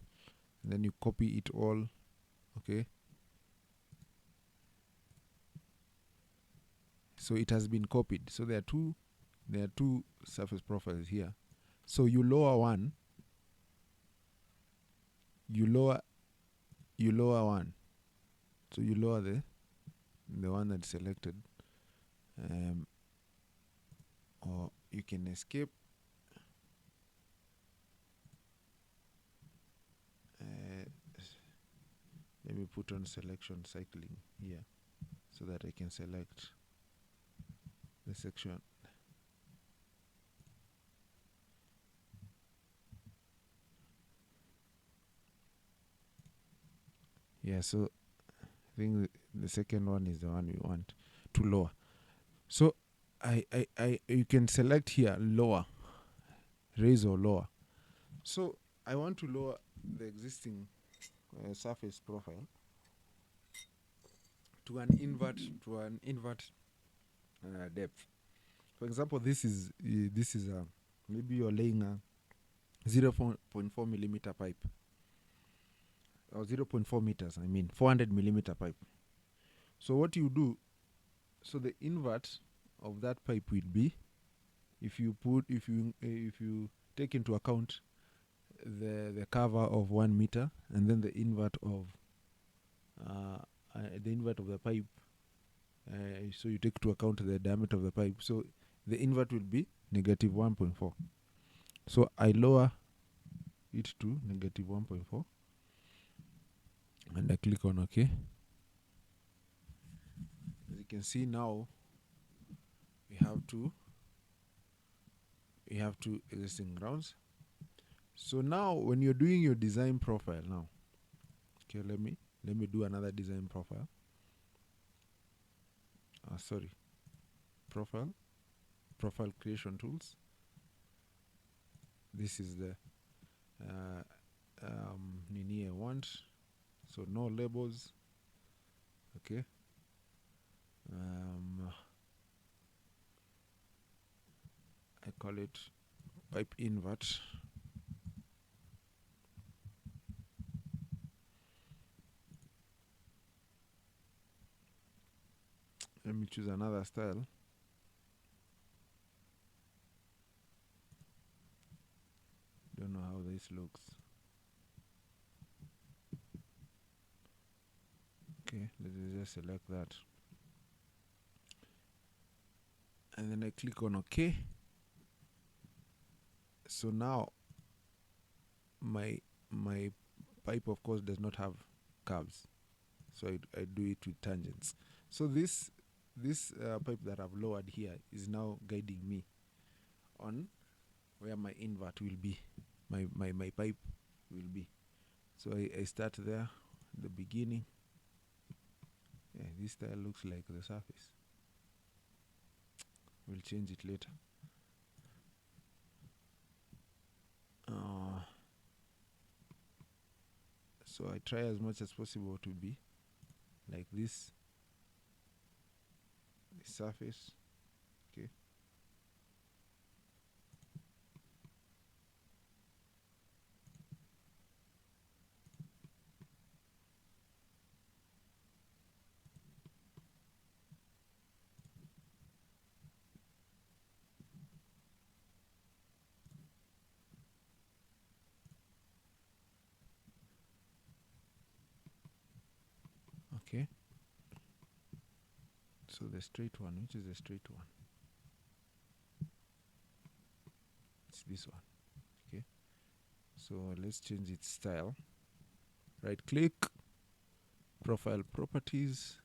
and then you copy it all. Okay, so it has been copied. So there are two surface profiles here. So you lower one, you lower one. So you lower the one that's selected, or you can escape. Let me put on selection cycling here so that I can select the section. Yeah, so I think the second one is the one we want to lower. So you can select here lower, raise or lower. So I want to lower the existing surface profile to an invert depth. For example, this is maybe you're laying a 0.4 millimeter pipe, or 0.4 meters, I mean 400 millimeter pipe. So what you do, so the invert of that pipe will be, if you take into account the cover of 1 meter, and then the invert of the pipe, so you take into account the diameter of the pipe, so the invert will be negative 1.4. So I lower it to negative 1.4, and I click on OK. As you can see now, we have two existing grounds. So now when you're doing your design profile now, okay, let me do another design profile. Profile creation tools. This is the nini I want. So no labels. Okay. I call it pipe invert. Let me choose another style. Don't know how this looks. Okay, let's just select that, and then I click on OK. So now my pipe, of course, does not have curves, so I do it with tangents. So this pipe that I've lowered here is now guiding me on where my invert will be, my pipe will be. So I start there, the beginning. Yeah, this style looks like the surface. We'll change it later. So I try as much as possible to be like this surface. Okay. Okay. So the straight one, which is the straight one? It's this one. Okay. So let's change its style. Right click, profile properties.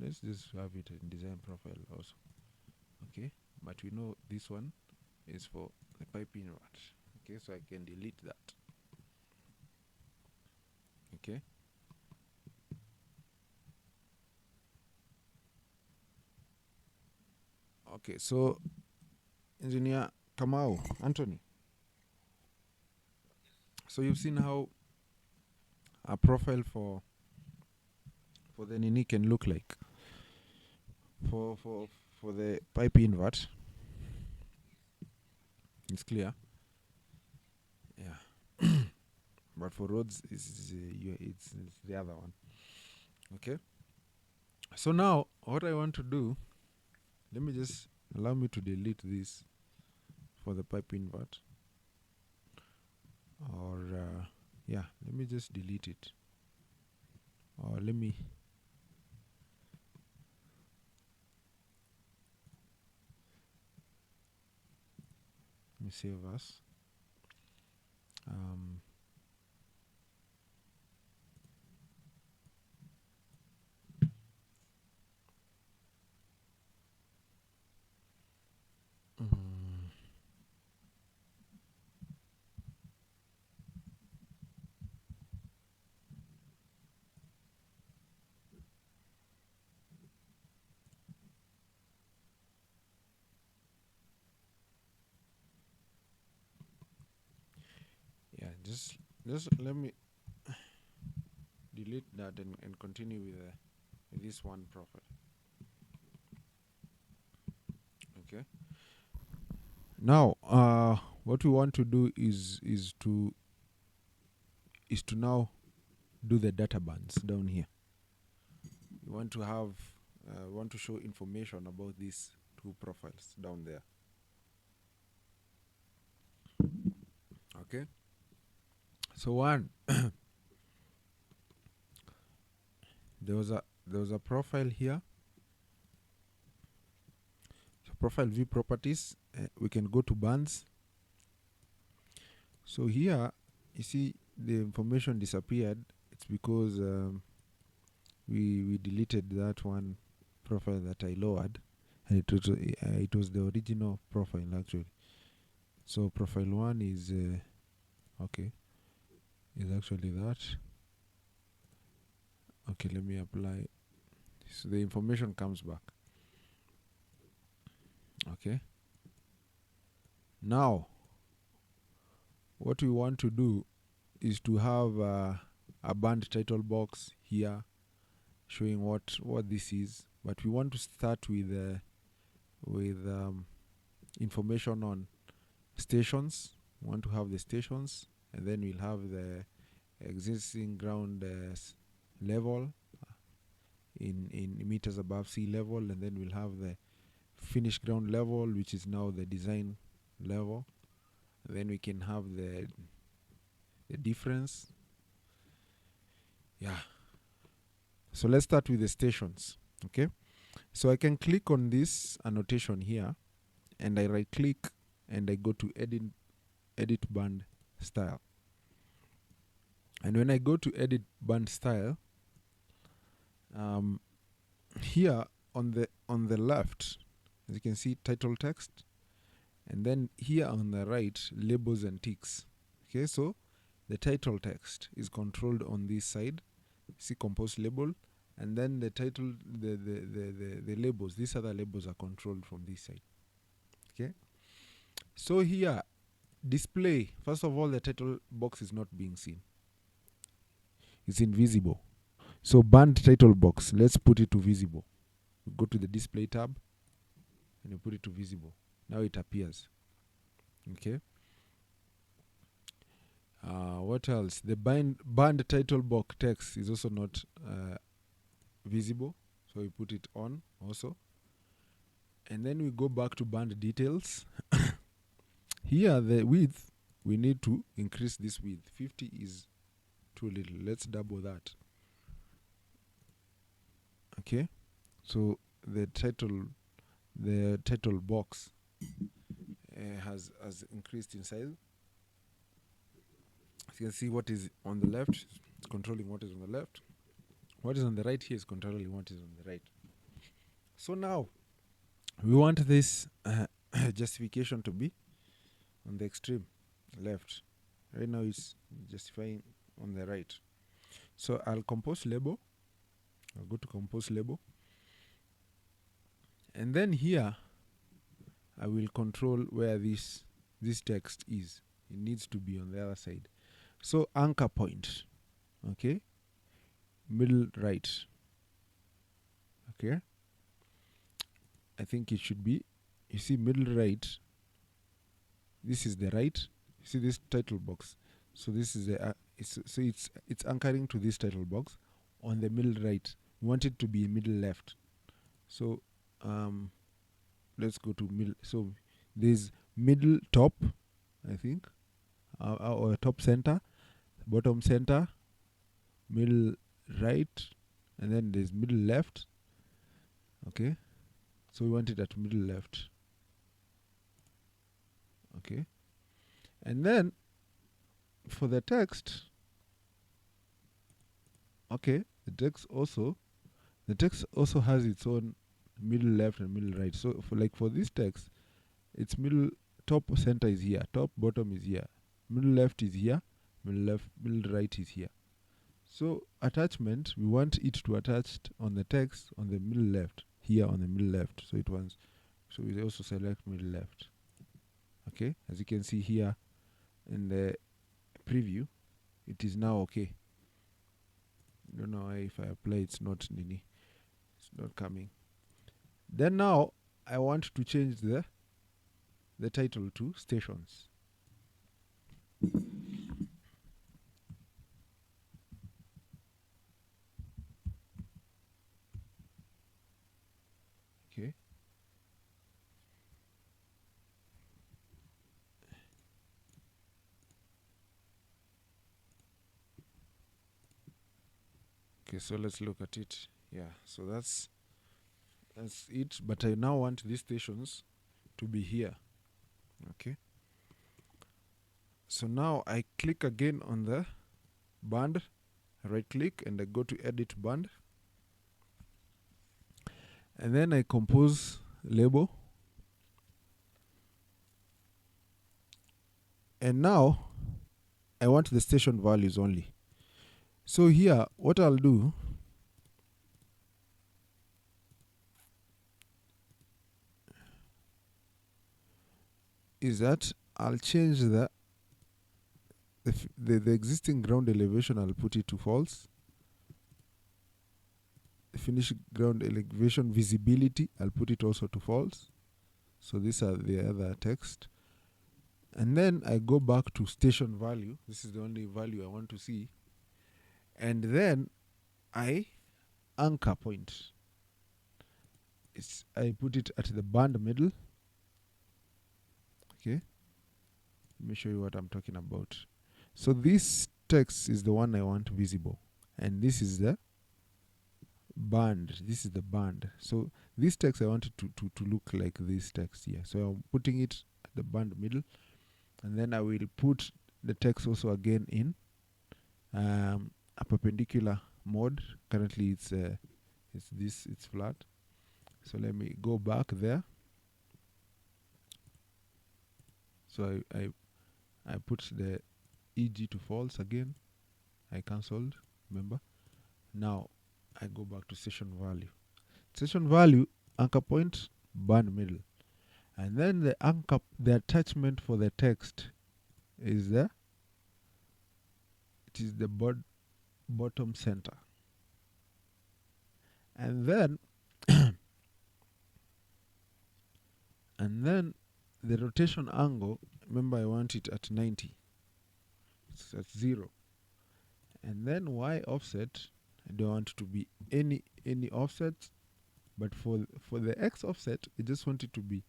Let's just have it in design profile also. Okay, but we know this one is for the pipe invert. Okay, so I can delete that. Okay. Okay, so engineer Kamau, Anthony. So you've seen how a profile for the Nini can look like for the pipe invert. It's clear. Yeah. But for roads, it's the other one. Okay. So now, what I want to do, let me just allow me to delete this for the pipe invert. Or, yeah, let me just delete it. Or let me save us. Yeah, just let me delete that and continue with this one profile. Okay. Now, what we want to do is to now do the data bands down here. We want to have want to show information about these two profiles down there. Okay. So one, there was a profile here. So profile view properties. We can go to bands. So here, you see the information disappeared. It's because we deleted that one profile that I lowered, and it was the original profile actually. So profile one is okay, is actually that. Okay, let me apply. So the information comes back. Okay. Now, what we want to do is to have a band title box here showing what this is, but we want to start with information on stations. We want to have the stations, and then we'll have the existing ground level in meters above sea level, and then we'll have the finished ground level, which is now the design level. And then we can have the difference. Yeah. So let's start with the stations. Okay. So I can click on this annotation here, and I right click and I go to edit band style. And when I go to edit band style, here on the left, as you can see, title text, and then here on the right, labels and ticks. Okay, so the title text is controlled on this side. See compose label, and then the title, the labels, these other labels are controlled from this side. Okay, so here display, first of all, the title box is not being seen, it's invisible. So band title box, let's put it to visible. Go to the display tab and you put it to visible. Now it appears. Okay. What else? The band title box text is also not visible, so we put it on also. And then we go back to band details. Here the width, we need to increase this width. 50 is too little. Let's double that. Okay, so the title box has increased in size. As you can see, what is on the left is controlling what is on the left. What is on the right here is controlling what is on the right. So now we want this justification to be on the extreme left. Right now it's justifying on the right. So I'll compose label. I'll go to compose label. And then here I will control where this text is. It needs to be on the other side. So anchor point. Okay. Middle right. Okay. I think it should be, you see, middle right. This is the right. You see this title box. So this is the it's anchoring to this title box on the middle right. We want it to be middle left. So let's go to middle. So there's middle top, I think, or top center, bottom center, middle right, and then there's middle left. Okay, so we want it at middle left. Okay, and then for the text, okay, the text also has its own middle left and middle right. So for this text, its middle top center is here, top bottom is here, middle left is here, middle right is here. So attachment, we want it to attach on the text on the middle left, here on the middle left. So we also select middle left. Okay, as you can see here in the preview, it is now okay. I don't know why if I apply it's not coming. Then now I want to change the title to stations. Okay. Okay, so let's look at it. Yeah, so that's it. But I now want these stations to be here. Okay. So now I click again on the band, right click, and I go to edit band. And then I compose label. And now I want the station values only. So here, what I'll do is that I'll change the existing ground elevation. I'll put it to false. The finished ground elevation visibility, I'll put it also to false. So these are the other text. And then I go back to station value. This is the only value I want to see. And then I anchor point. I put it at the band middle. Okay. Let me show you what I'm talking about. So this text is the one I want visible. And this is the band. This is the band. So this text I want it to look like this text here. So I'm putting it at the band middle. And then I will put the text also again in a perpendicular mode. Currently it's flat. So let me go back there. So I put the EG to false again. I cancelled, remember. Now I go back to station value. Station value, anchor point, band middle. And then the attachment for the text is it is the bottom center. And then the rotation angle, remember I want it at 90. It's at 0. And then Y offset, I don't want it to be any offset, but for the X offset, I just want it to be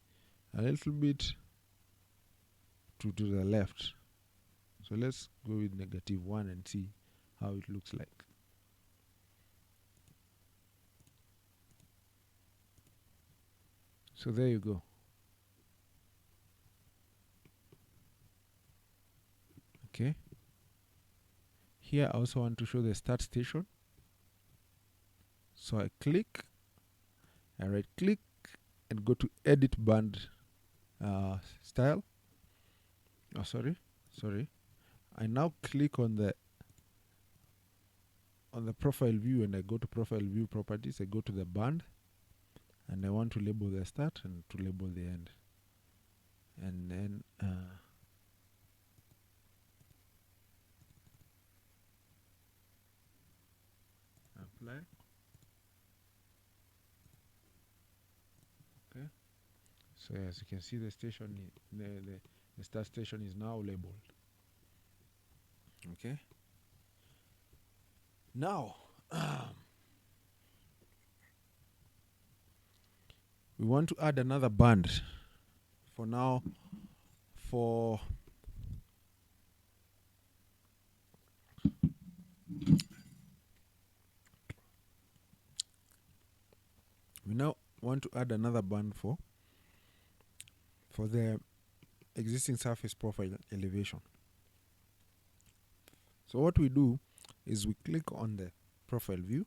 a little bit to the left. So let's go with -1 and see how it looks like. So there you go. Okay. Here I also want to show the start station. So I click, I right click and go to edit band style. Oh, sorry. I now click on the profile view and I go to profile view properties. I go to the band and I want to label the start and to label the end. And then apply. Okay. So as you can see, the station, the start station is now labeled. Okay. Now, we want to add another band. For now, we now want to add another band for the existing surface profile elevation. So what we do is we click on the profile view,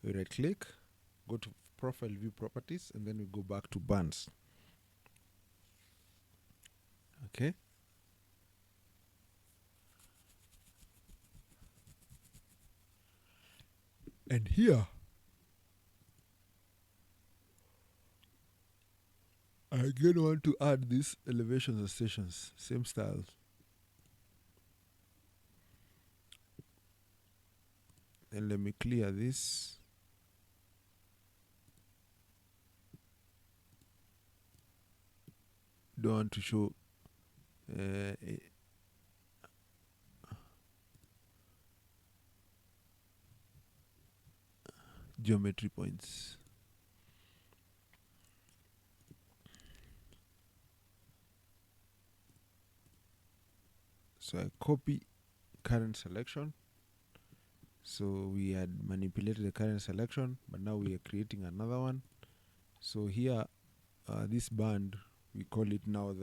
we right click, go to profile view properties, and then we go back to bands. Okay. And here I again want to add these elevations and stations, same styles. And let me clear this. Don't want to show geometry points. So I copy current selection. So we had manipulated the current selection, but now we are creating another one. So here, this band, we call it now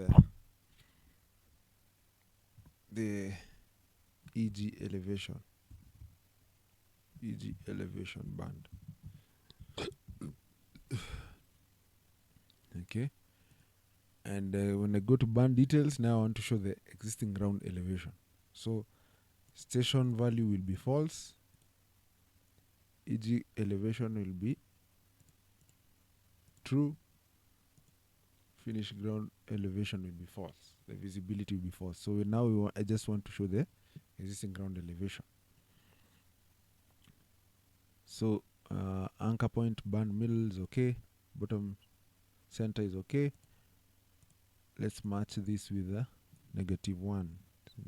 the EG elevation band. Okay. And when I go to band details, now I want to show the existing ground elevation. So station value will be false. EG elevation will be true. Finished ground elevation will be false. The visibility will be false. So now I just want to show the existing ground elevation. So anchor point band middle is okay. Bottom center is okay. Let's match this with the -1,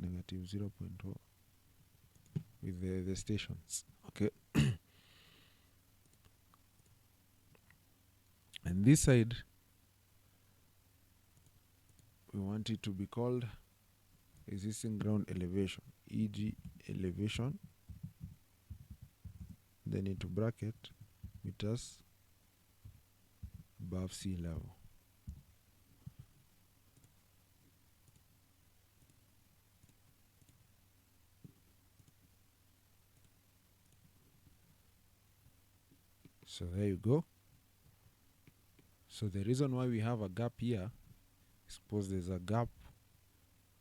-0.4 with the stations. Okay. And this side, we want it to be called existing ground elevation, EG elevation, then into bracket meters above sea level. So there you go. So the reason why we have a gap here is because there's a gap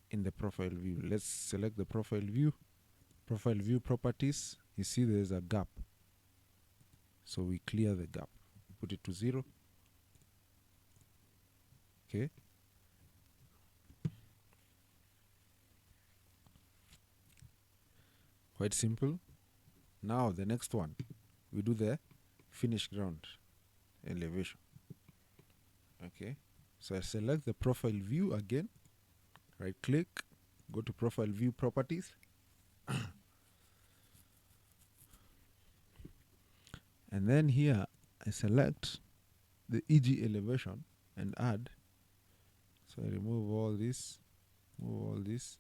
in the profile view. Let's select the profile view properties. You see there's a gap. So we clear the gap, put it to 0. Okay. Quite simple. Now the next one, we do the finished ground elevation. Okay. So I select the profile view again, right click, go to profile view properties. And then here I select the EG elevation and add. So I remove all this move all this,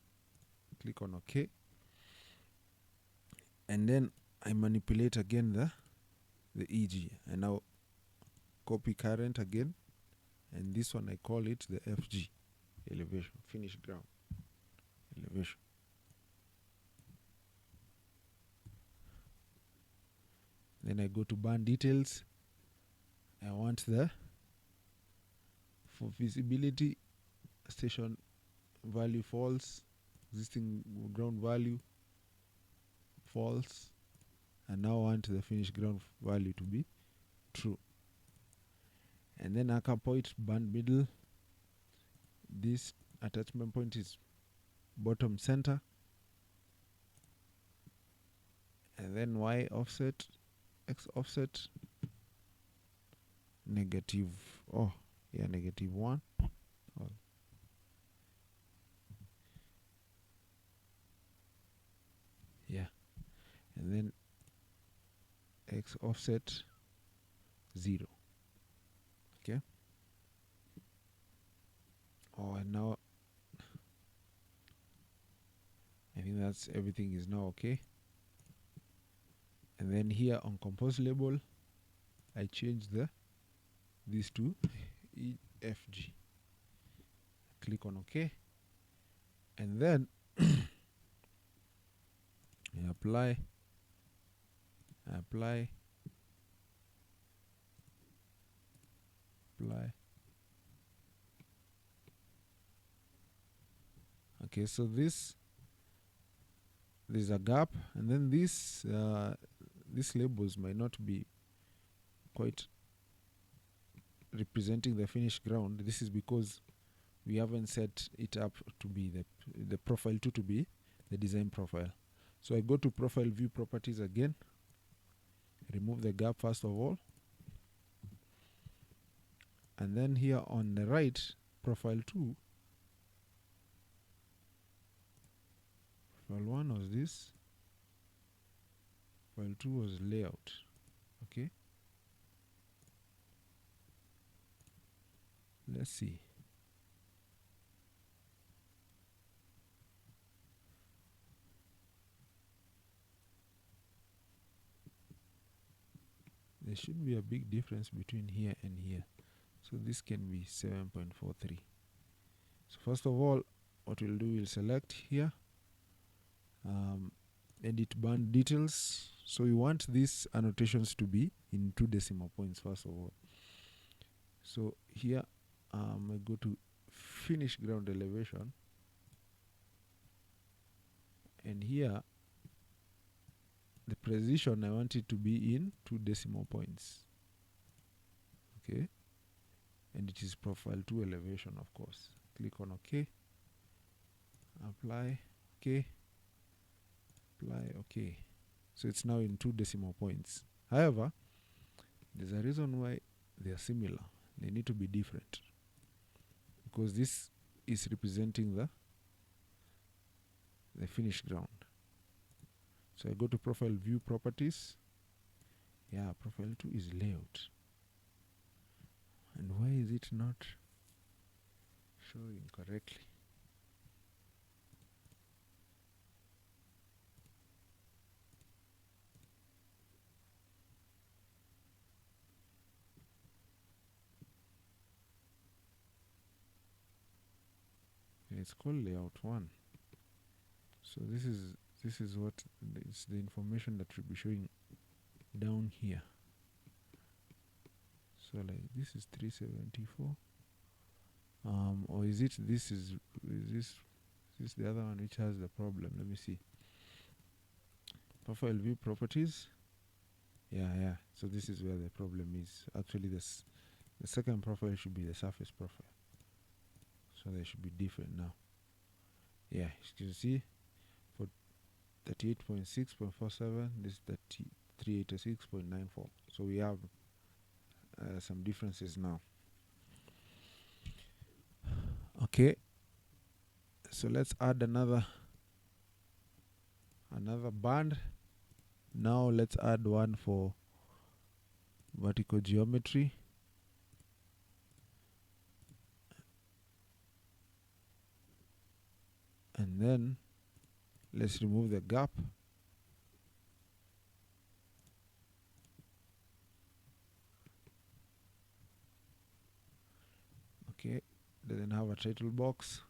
click on OK, and then I manipulate again the EG. And now copy current again, and this one I call it the FG, elevation, finished ground elevation. Then I go to band details. I want for visibility, station value false, existing ground value false, and now I want the finished ground value to be true. And then anchor point, band middle, this attachment point is bottom center, and then Y offset, X offset, negative, negative 1. And then X offset 0. Okay. And now I think that's everything is now okay. And then here on compose label, I change these to EFG. Click on OK, and then I apply. Okay, so there's a gap, and then these labels might not be quite representing the finished ground. This is because we haven't set it up to be the profile 2 to be the design profile. So I go to profile view properties again, remove the gap first of all, and then here on the right, profile 2, profile 1 was this, profile 2 was layout. Okay, let's see. There should be a big difference between here and here. So this can be 7.43. So first of all, what we'll do, we'll select here, edit band details. So we want these annotations to be in 2 decimal points first of all. So here I go to finish ground elevation, and here the precision I want it to be in 2 decimal points. Okay, and it is profile 2 elevation, of course. Click on OK, apply, OK, apply, OK. So it's now in 2 decimal points. However, there's a reason why they are similar. They need to be different, because this is representing the finished ground. So I go to profile view properties. Yeah, profile 2 is layout. And why is it not showing correctly? It's called layout 1. So this is what it's the information that should be showing down here. So like this is 374, or is it this the other one which has the problem? Let me see. Profile view properties. Yeah. So this is where the problem is. Actually, the second profile should be the surface profile. So they should be different now. Yeah, you can see for 38.6.47, this is 386.94. So we have some differences now. Okay, so let's add another band. Now let's add one for vertical geometry. then let's remove the gap. Okay, doesn't have a title box.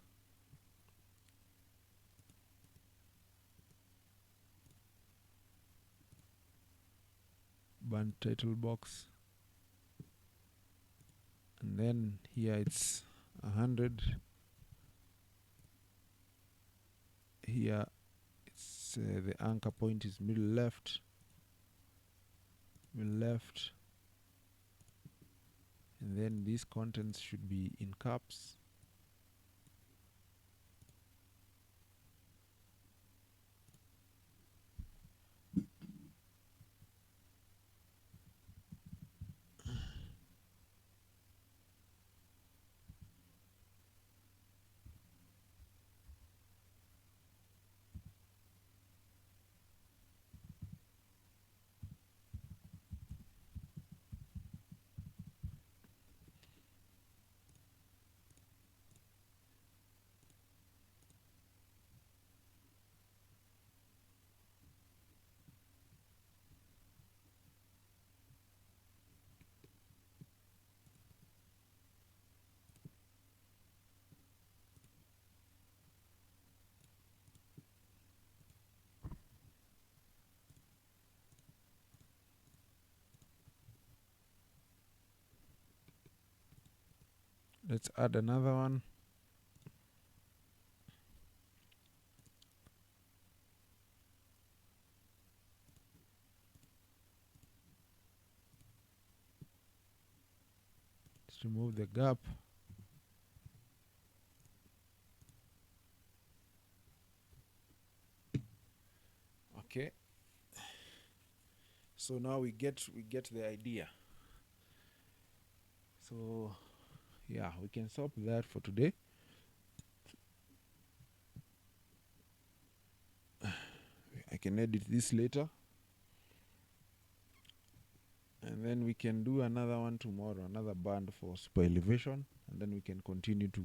Ban title box, and then here it's 100. Here it's the anchor point is middle left, and then these contents should be in caps. Let's add another one. Let's remove the gap. Okay. So now we get the idea. So yeah, we can stop that for today. I can edit this later, and then we can do another one tomorrow, another band for super elevation, and then we can continue to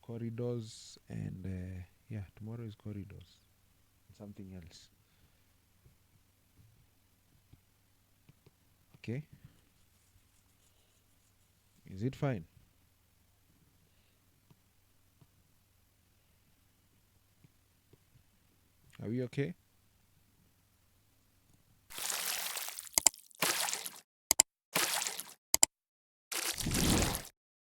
corridors, and yeah, tomorrow is corridors, something else. Okay, is it fine? Are we okay?